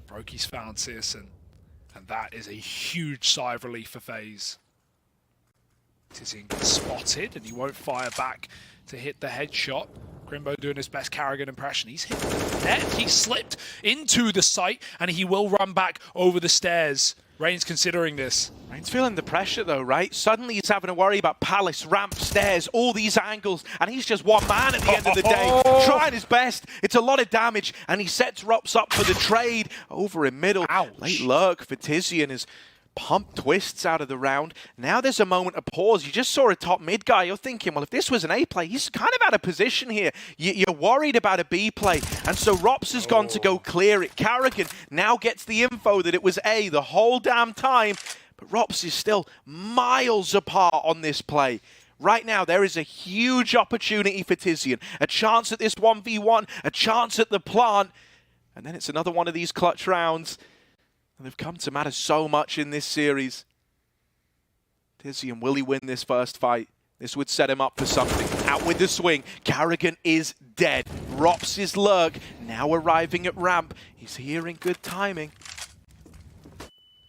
Brokey's found Searson. And that is a huge sigh of relief for FaZe. Tizian gets spotted and he won't fire back to hit the headshot. Crimbo doing his best Carrigan impression. He's hit the net. He slipped into the site and he will run back over the stairs. Rain's considering this. Rain's feeling the pressure though, right? Suddenly he's having to worry about Palace, ramp, stairs, all these angles, and he's just one man at the end of the day, trying trying his best. It's a lot of damage, and he sets Rops up for the trade over in middle. Ouch. Late lurk for Tizian is pump twists out of the round. Now there's a moment of pause. You just saw a top mid guy. You're thinking, well, if this was an A play, he's kind of out of position here. You're worried about a B play. And so Rops has gone to go clear it. Carrigan now gets the info that it was A the whole damn time. But Rops is still miles apart on this play. Right now, there is a huge opportunity for Tizian. A chance at this 1v1, a chance at the plant. And then it's another one of these clutch rounds. And they've come to matter so much in this series. Tizian, will he win this first fight? This would set him up for something. Out with the swing. Carrigan is dead. Rops' lurk now arriving at ramp. He's here in good timing.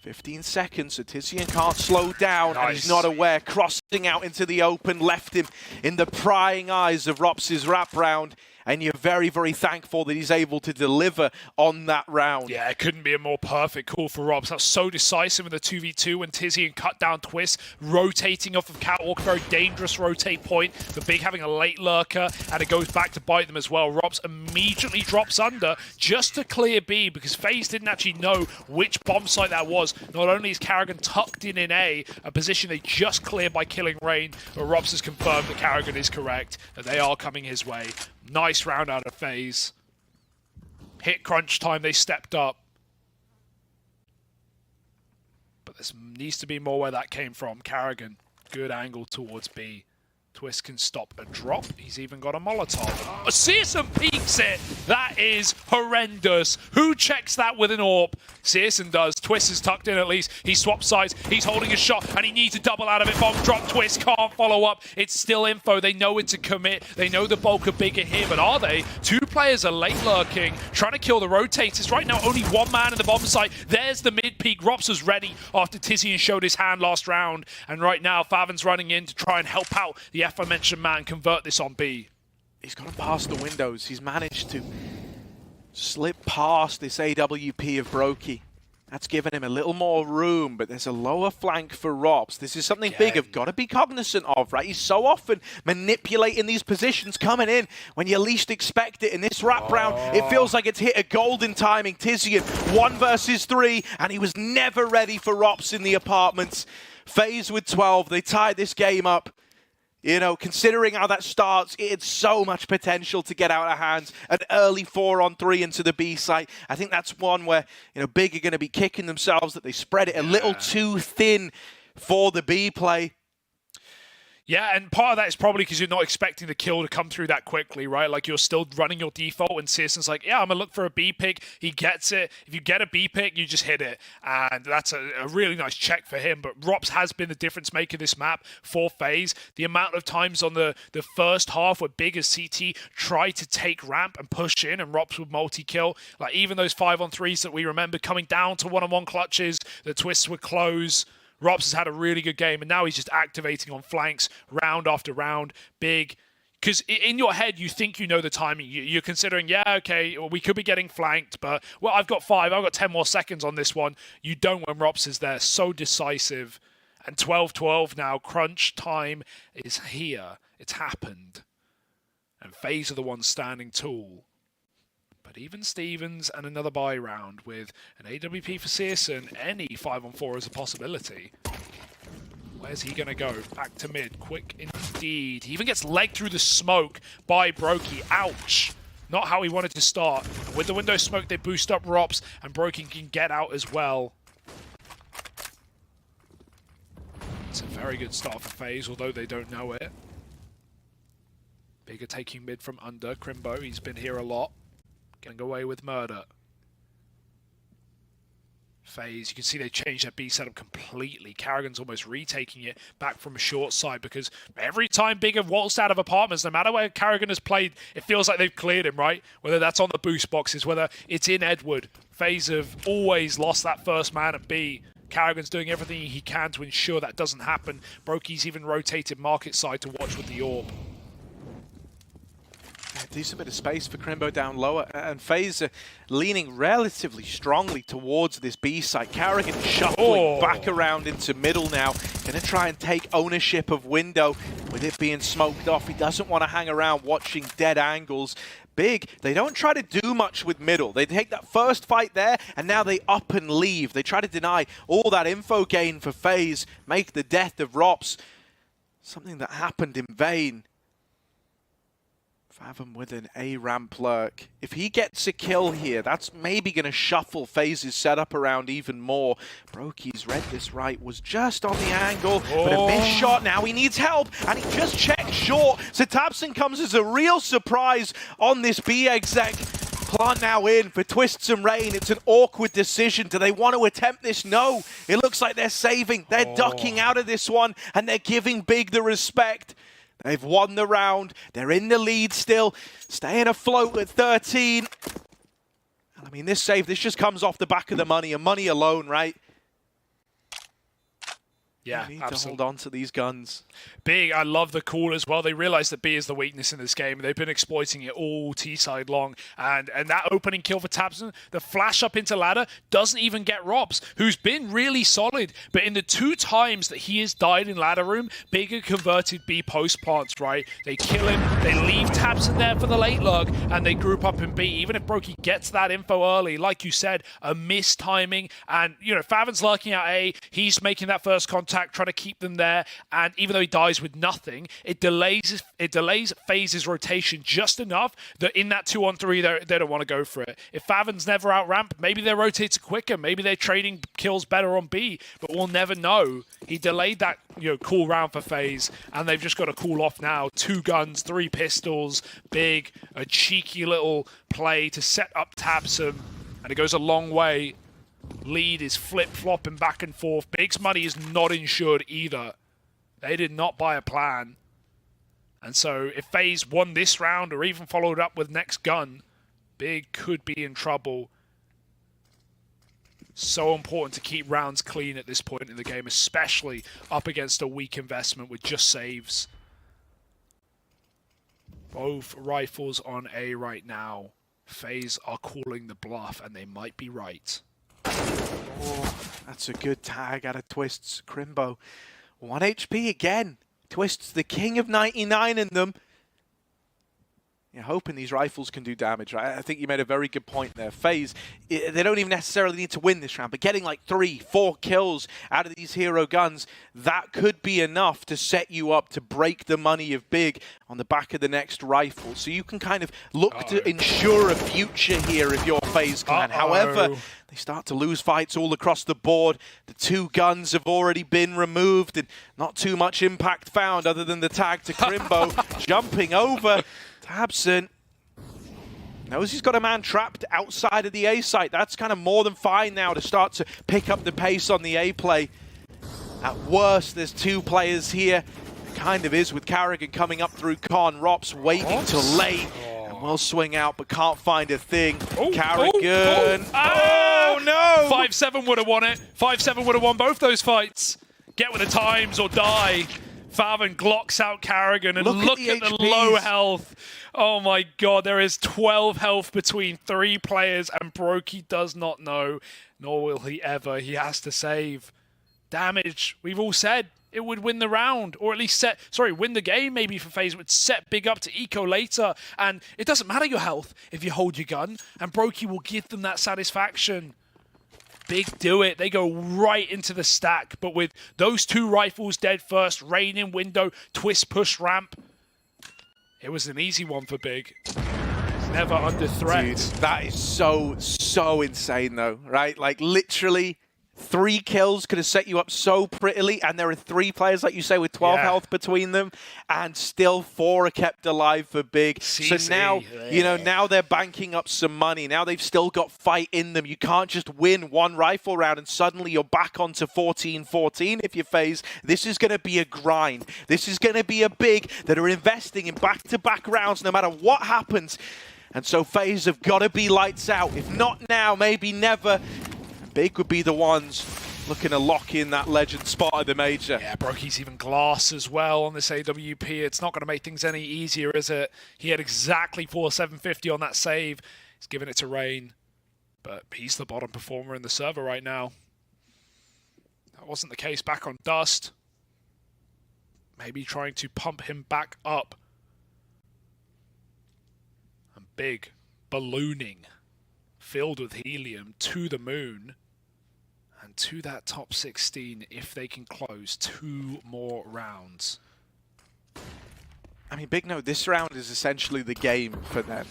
15 seconds, so Tizian can't slow down, and he's not aware. Crossing out into the open, left him in the prying eyes of Rops' wrap round. And you're very, very thankful that he's able to deliver on that round. Yeah, it couldn't be a more perfect call for Rops. That's so decisive in the 2v2 when Tizian cut down Twist, rotating off of Catwalk, a very dangerous rotate point. The Big having a late lurker, and it goes back to bite them as well. Rops immediately drops under just to clear B, because FaZe didn't actually know which bomb site that was. Not only is Carrigan tucked in A, a position they just cleared by killing Rain, but Rops has confirmed that Carrigan is correct, that they are coming his way. Nice round out of FaZe. Hit crunch time, they stepped up. But there needs to be more where that came from. Carrigan, good angle towards B. Twist can stop a drop. He's even got a Molotov. Searson peeks it. That is horrendous. Who checks that with an AWP? Searson does. Twist is tucked in at least. He swaps sides. He's holding a shot, and he needs a double out of it. Bomb drop. Twist can't follow up. It's still info. They know it's a commit. They know the bulk of Big are here, but are they? Two players are late lurking, trying to kill the rotators. Right now, only one man in the bomb site. There's the mid-peak. Rops was ready after Tizian showed his hand last round, and right now, Favin's running in to try and help out the aforementioned man convert this on B. He's gone past the windows. He's managed to slip past this AWP of Brokey. That's given him a little more room, but there's a lower flank for Rops. This is something Big have got to be cognizant of, right? He's so often manipulating these positions, coming in when you least expect it. In this wrap round, it feels like it's hit a golden timing. Tizian, 1 versus 3, and he was never ready for Rops in the apartments. FaZe with 12, they tied this game up. You know, considering how that starts, it had so much potential to get out of hands. An early 4-on-3 into the B site. I think that's one where, you know, Big are going to be kicking themselves that they spread it a little too thin for the B play. Yeah, and part of that is probably because you're not expecting the kill to come through that quickly, right? Like, you're still running your default, and Searson's like, yeah, I'm going to look for a B pick. He gets it. If you get a B pick, you just hit it. And that's a really nice check for him. But Rops has been the difference maker this map for FaZe. The amount of times on the first half where Big as CT tried to take ramp and push in, and Rops would multi-kill. Like, even those 5-on-3s that we remember coming down to 1-on-1 clutches, the twists would close. Rops has had a really good game, and now he's just activating on flanks round after round. Big. Because in your head, you think you know the timing. You're considering, yeah, okay, well, we could be getting flanked, but, well, I've got 5. I've got 10 more seconds on this one. You don't when Rops is there. So decisive. And 12-12 now. Crunch time is here. It's happened. And FaZe are the ones standing tall. But even Stevens and another buy round with an AWP for Searson, any 5-on-4 is a possibility. Where's he going to go? Back to mid. Quick indeed. He even gets legged through the smoke by Brokey. Ouch. Not how he wanted to start. With the window smoke, they boost up Rops, and Brokey can get out as well. It's a very good start for FaZe, although they don't know it. Bigger taking mid from under. Crimbo, he's been here a lot. Getting away with murder. FaZe, you can see they changed their B setup completely. Carrigan's almost retaking it back from a short side, because every time Big have waltzed out of apartments, no matter where Carrigan has played, it feels like they've cleared him, right? Whether that's on the boost boxes, whether it's in Edward. FaZe have always lost that first man at B. Carrigan's doing everything he can to ensure that doesn't happen. Brokey's even rotated market side to watch with the AWP. Decent bit of space for Crimbo down lower, and FaZe leaning relatively strongly towards this B site. Carrigan shuffling back around into middle now. Going to try and take ownership of window with it being smoked off. He doesn't want to hang around watching dead angles. Big, they don't try to do much with middle. They take that first fight there, and now they up and leave. They try to deny all that info gain for FaZe, make the death of Rops something that happened in vain. Fathom with an A ramp lurk. If he gets a kill here, that's maybe going to shuffle FaZe's setup around even more. Broky's read this right, was just on the angle, but a missed shot. Now he needs help, and he just checked short. So tabseN comes as a real surprise on this B exec. Plant now in for Twists and Rain. It's an awkward decision. Do they want to attempt this? No. It looks like they're saving. They're ducking out of this one, and they're giving Big the respect. They've won the round. They're in the lead still, staying afloat at 13. And I mean, this save, this just comes off the back of the money, and money alone, right? Yeah, you need absolutely. to hold on to these guns. Big, I love the call as well. They realize that B is the weakness in this game. They've been exploiting it all T-side long. And that opening kill for tabseN, the flash up into ladder, doesn't even get Robs, who's been really solid. But in the 2 times that he has died in ladder room, Big had converted B post plants, right? They kill him, they leave tabseN there for the late lurk, and they group up in B. Even if Brokey gets that info early, like you said, a missed timing. And, you know, Favin's lurking out A, he's making that first contact, trying to keep them there, and even though he dies with nothing, it delays FaZe's rotation just enough that in that 2-on-3 they don't want to go for it. If Favin's never out ramp, maybe they rotate quicker, maybe they're trading kills better on B, but we'll never know. He delayed that, you know, cool round for FaZe, and they've just got to cool off now. 2 guns, 3 pistols, Big, a cheeky little play to set up tabseN, and it goes a long way. Lead is flip-flopping back and forth. Big's money is not insured either. They did not buy a plan. And so if FaZe won this round or even followed up with next gun, Big could be in trouble. So important to keep rounds clean at this point in the game, especially up against a weak investment with just saves. Both rifles on A right now. FaZe are calling the bluff, and they might be right. Oh, that's a good tag out of Twists. Crimbo, 1 HP again. Twists, the king of 99 in them. You're hoping these rifles can do damage, right? I think you made a very good point there. FaZe, they don't even necessarily need to win this round, but getting like 3, 4 kills out of these hero guns, that could be enough to set you up to break the money of Big on the back of the next rifle. So you can kind of look to ensure a future here if you're FaZe clan. However, they start to lose fights all across the board. The 2 guns have already been removed, and not too much impact found other than the tag to Crimbo. Jumping over. tabseN knows he's got a man trapped outside of the A site. That's kind of more than fine now to start to pick up the pace on the A play. At worst, there's 2 players here. It kind of is with Carrigan coming up through Con. Rops waiting till late and will swing out but can't find a thing. Carrigan. Oh no! 5-7 would have won it. 5-7 would have won both those fights. Get with the times or die. Favin glocks out Carrigan, and look at the low health. Oh my god, there is 12 health between 3 players, and Brokey does not know, nor will he ever. He has to save. Damage, we've all said it would win the round, or at least win the game maybe for FaZe. It would set Big up to eco later, and it doesn't matter your health if you hold your gun, and Brokey will give them that satisfaction. Big do it. They go right into the stack. But with those 2 rifles dead first, Rain in window, Twist push ramp, it was an easy one for Big. Never under threat. Dude, that is so insane though, right? Like literally 3 kills could have set you up so prettily, and there are 3 players, like you say, with 12 health between them, and still 4 are kept alive for Big. So now, you know, now they're banking up some money. Now they've still got fight in them. You can't just win 1 rifle round and suddenly you're back onto 14-14 if you're FaZe. This is going to be a grind. This is going to be a Big that are investing in back-to-back rounds no matter what happens. And so FaZe have got to be lights out. If not now, maybe never. Big would be the ones looking to lock in that legend spot at the major. Yeah, Brokey's even glass as well on this AWP. It's not going to make things any easier, is it? He had exactly 4,750 on that save. He's giving it to Rain. But he's the bottom performer in the server right now. That wasn't the case back on Dust. Maybe trying to pump him back up. And Big ballooning, filled with helium to the moon and to that top 16 if they can close 2 more rounds. I mean, Big note, this round is essentially the game for them.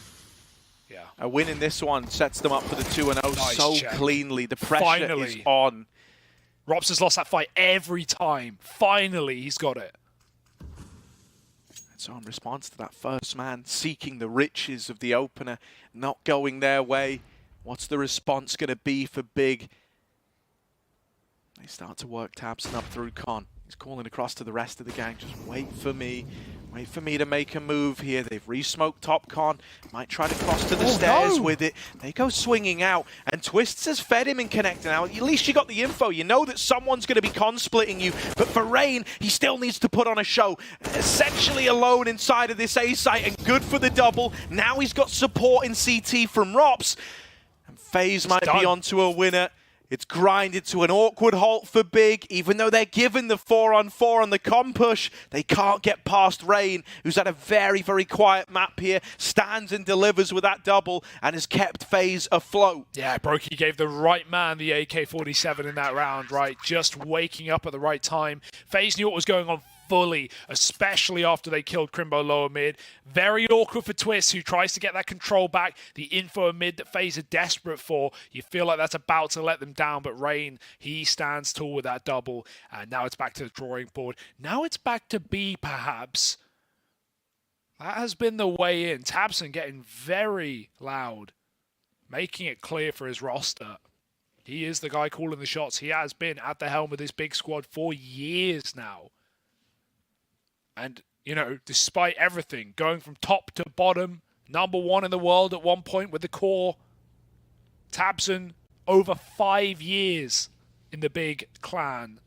Yeah. A win in this one sets them up for the 2-0 Nice so check. cleanly. The pressure Finally. is on. Robs has lost that fight every time. Finally, he's got it. And so in response to that first man seeking the riches of the opener, not going their way, what's the response going to be for Big? They start to work Tabson up through Con. He's calling across to the rest of the gang, just wait for me to make a move here. They've re-smoked top Con, might try to cross to the stairs with it. They go swinging out, and Twists has fed him in connecting now. At least you got the info. You know that someone's going to be con-splitting you, but for Rain, he still needs to put on a show. Essentially alone inside of this A site, and good for the double. Now he's got support in CT from Rops, and FaZe might be onto a winner. It's grinded to an awkward halt for Big. Even though they're given the 4-on-4 on the con push, they can't get past Rain, who's had a very, very quiet map here, stands and delivers with that double, and has kept FaZe afloat. Yeah, Brokey gave the right man the AK-47 in that round, right? Just waking up at the right time. FaZe knew what was going on fully, especially after they killed Crimbo lower mid. Very awkward for Twist, who tries to get that control back. The info mid that FaZe are desperate for. You feel like that's about to let them down, but Rain, he stands tall with that double. And now it's back to the drawing board. Now it's back to B, perhaps. That has been the way in. Tabson getting very loud, making it clear for his roster. He is the guy calling the shots. He has been at the helm of this big squad for years now. And, you know, despite everything, going from top to bottom, #1 in the world at one point with the core, Tabson, over 5 years in the big clan.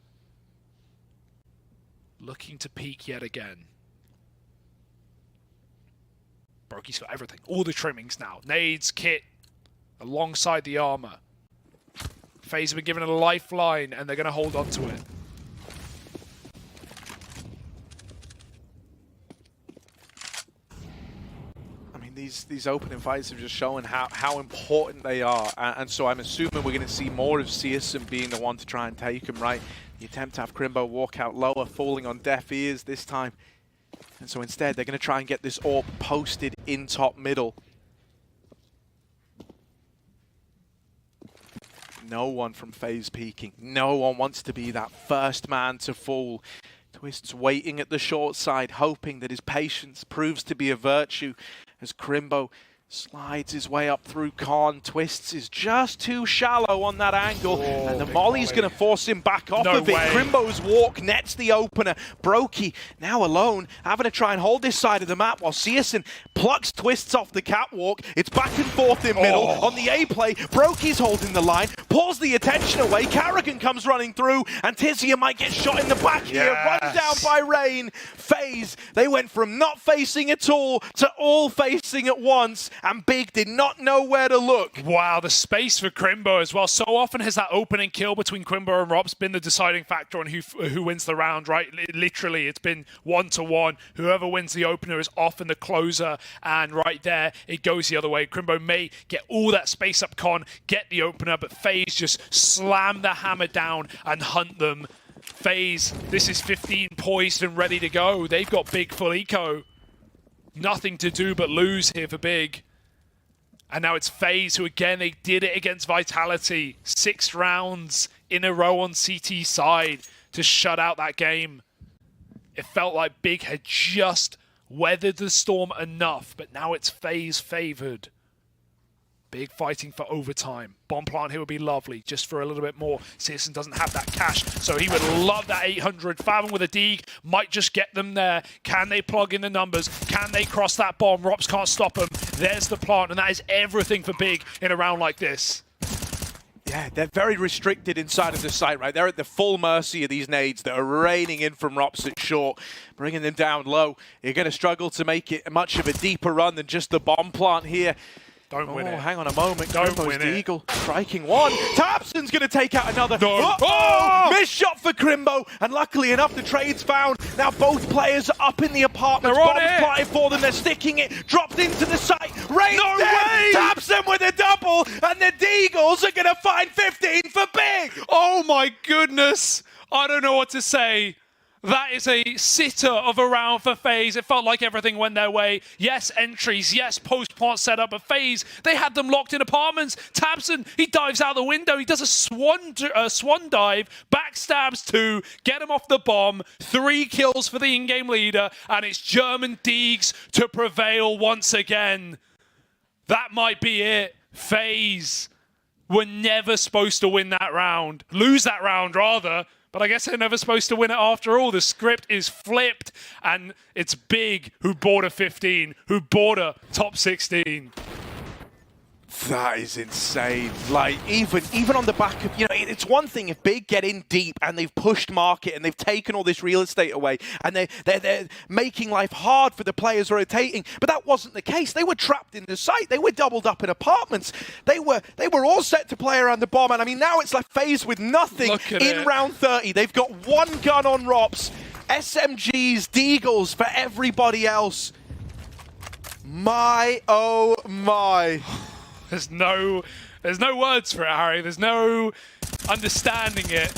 Looking to peak yet again. Brokey's got everything. All the trimmings now. Nades, kit, alongside the armor. FaZe have been given a lifeline, and they're going to hold on to it. These opening fights have just shown how important they are, and so I'm assuming we're going to see more of Searson being the one to try and take him, right? The attempt to have Crimbo walk out lower, falling on deaf ears this time. And so instead, they're going to try and get this AWP posted in top middle. No one from FaZe peeking. No one wants to be that first man to fall. Twist's waiting at the short side, hoping that his patience proves to be a virtue as Crimbo slides his way up through Con. Twists is just too shallow on that angle, and the molly's going to force him back off of it. Crimbo's walk nets the opener. Brokey, now alone, having to try and hold this side of the map while Searson plucks Twists off the catwalk. It's back and forth in middle. On the A play, Brokey's holding the line, pulls the attention away. Carrigan comes running through, and Tizia might get shot in the back here. Run down by Rain. FaZe, they went from not facing at all to all facing at once. And Big did not know where to look. Wow, the space for Crimbo as well. So often has that opening kill between Crimbo and Robs been the deciding factor on who wins the round, right? Literally, it's been 1-1. Whoever wins the opener is often the closer, and right there, it goes the other way. Crimbo may get all that space up Con, get the opener, but FaZe just slam the hammer down and hunt them. FaZe, this is 15 poised and ready to go. They've got Big full eco. Nothing to do but lose here for Big. And now it's FaZe who, again, they did it against Vitality. 6 rounds in a row on CT side to shut out that game. It felt like Big had just weathered the storm enough, but now it's FaZe favored. Big fighting for overtime. Bomb plant here would be lovely, just for a little bit more. Searson doesn't have that cash, so he would love that 800. Fathom with a Deeg might just get them there. Can they plug in the numbers? Can they cross that bomb? Rops can't stop them. There's the plant, and that is everything for Big in a round like this. Yeah, they're very restricted inside of the site, right? They're at the full mercy of these nades that are raining in from Rops at short, bringing them down low. You're going to struggle to make it much of a deeper run than just the bomb plant here. Don't win it. Hang on a moment. Don't win it. Eagle striking one. Tabson's going to take out another. No. Oh! Missed shot for Crimbo. And luckily enough, the trade's found. Now both players are up in the apartment. They're on Bombs it. planted for them. They're sticking it. Dropped into the site. Raised No dead. way. Tabson with a double. And the Deagles are going to find 15 for Big. Oh my goodness. I don't know what to say. That is a sitter of a round for FaZe. It felt like everything went their way. Yes, entries. Yes, post-plant setup. But FaZe, they had them locked in apartments. Tabson, he dives out the window. He does a swan dive, backstabs 2, get him off the bomb. 3 kills for the in-game leader. And it's German Deags to prevail once again. That might be it. FaZe were never supposed to win that round. Lose that round, rather. But I guess they're never supposed to win it after all. The script is flipped, and it's Big who bought a 15, who bought a top 16. That is insane. Like, even on the back of, it's one thing if Big get in deep and they've pushed market and they've taken all this real estate away and they're making life hard for the players rotating. But that wasn't the case. They were trapped in the site. They were doubled up in apartments. They were all set to play around the bomb. And I mean, now it's like FaZe with nothing in round 30. They've got 1 gun on Rops, SMGs, Deagles for everybody else. My, oh my. There's no words for it, Harry. There's no understanding it.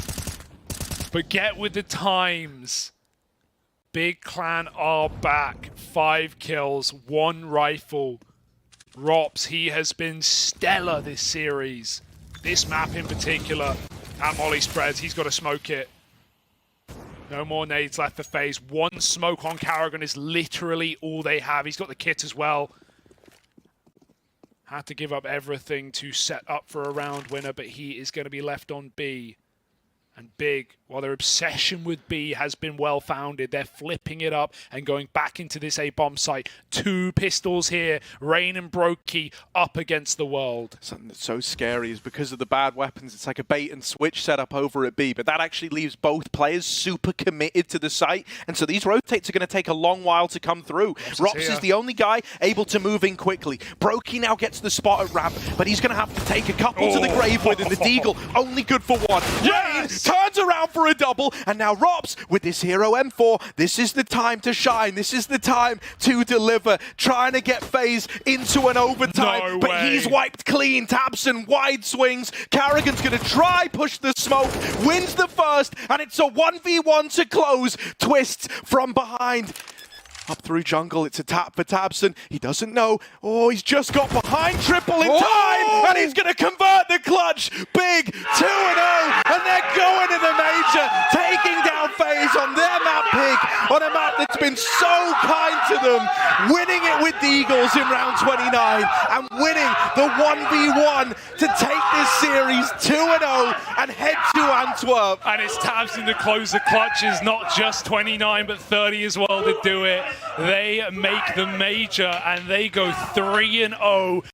But get with the times. Big Clan are back. 5 kills, 1 rifle. Rops, he has been stellar this series. This map in particular. At Molly spreads, he's got to smoke it. No more nades left for FaZe. 1 smoke on Karrigan is literally all they have. He's got the kit as well. Had to give up everything to set up for a round winner, but he is going to be left on B. And Big, while their obsession with B has been well-founded, they're flipping it up and going back into this A-bomb site. 2 pistols here, Rain and Brokey up against the world. Something that's so scary is because of the bad weapons, it's like a bait and switch setup over at B, but that actually leaves both players super committed to the site, and so these rotates are going to take a long while to come through. Rops is the only guy able to move in quickly. Brokey now gets the spot at ramp, but he's going to have to take a couple to the grave with, and the Deagle only good for 1. Yes! Rain turns around for a double, and now Rops with this hero M4, this is the time to shine, this is the time to deliver, trying to get FaZe into an overtime, but he's wiped clean. Tabson wide swings, Karrigan's gonna try push the smoke, wins the first, and it's a 1v1 to close. Twists from behind. Up through jungle, it's a tap for Tabson. He doesn't know. Oh, he's just got behind triple in time, and he's going to convert the clutch. Big 2-0, and they're going to the major, taking down FaZe on their map, Big, on a map that's been so kind to them, winning it with the Eagles in round 29, and winning the 1v1 to take this series 2-0 and head to Antwerp. And it's Tabson to close the clutches, not just 29, but 30 as well to do it. They make the major and they go 3-0.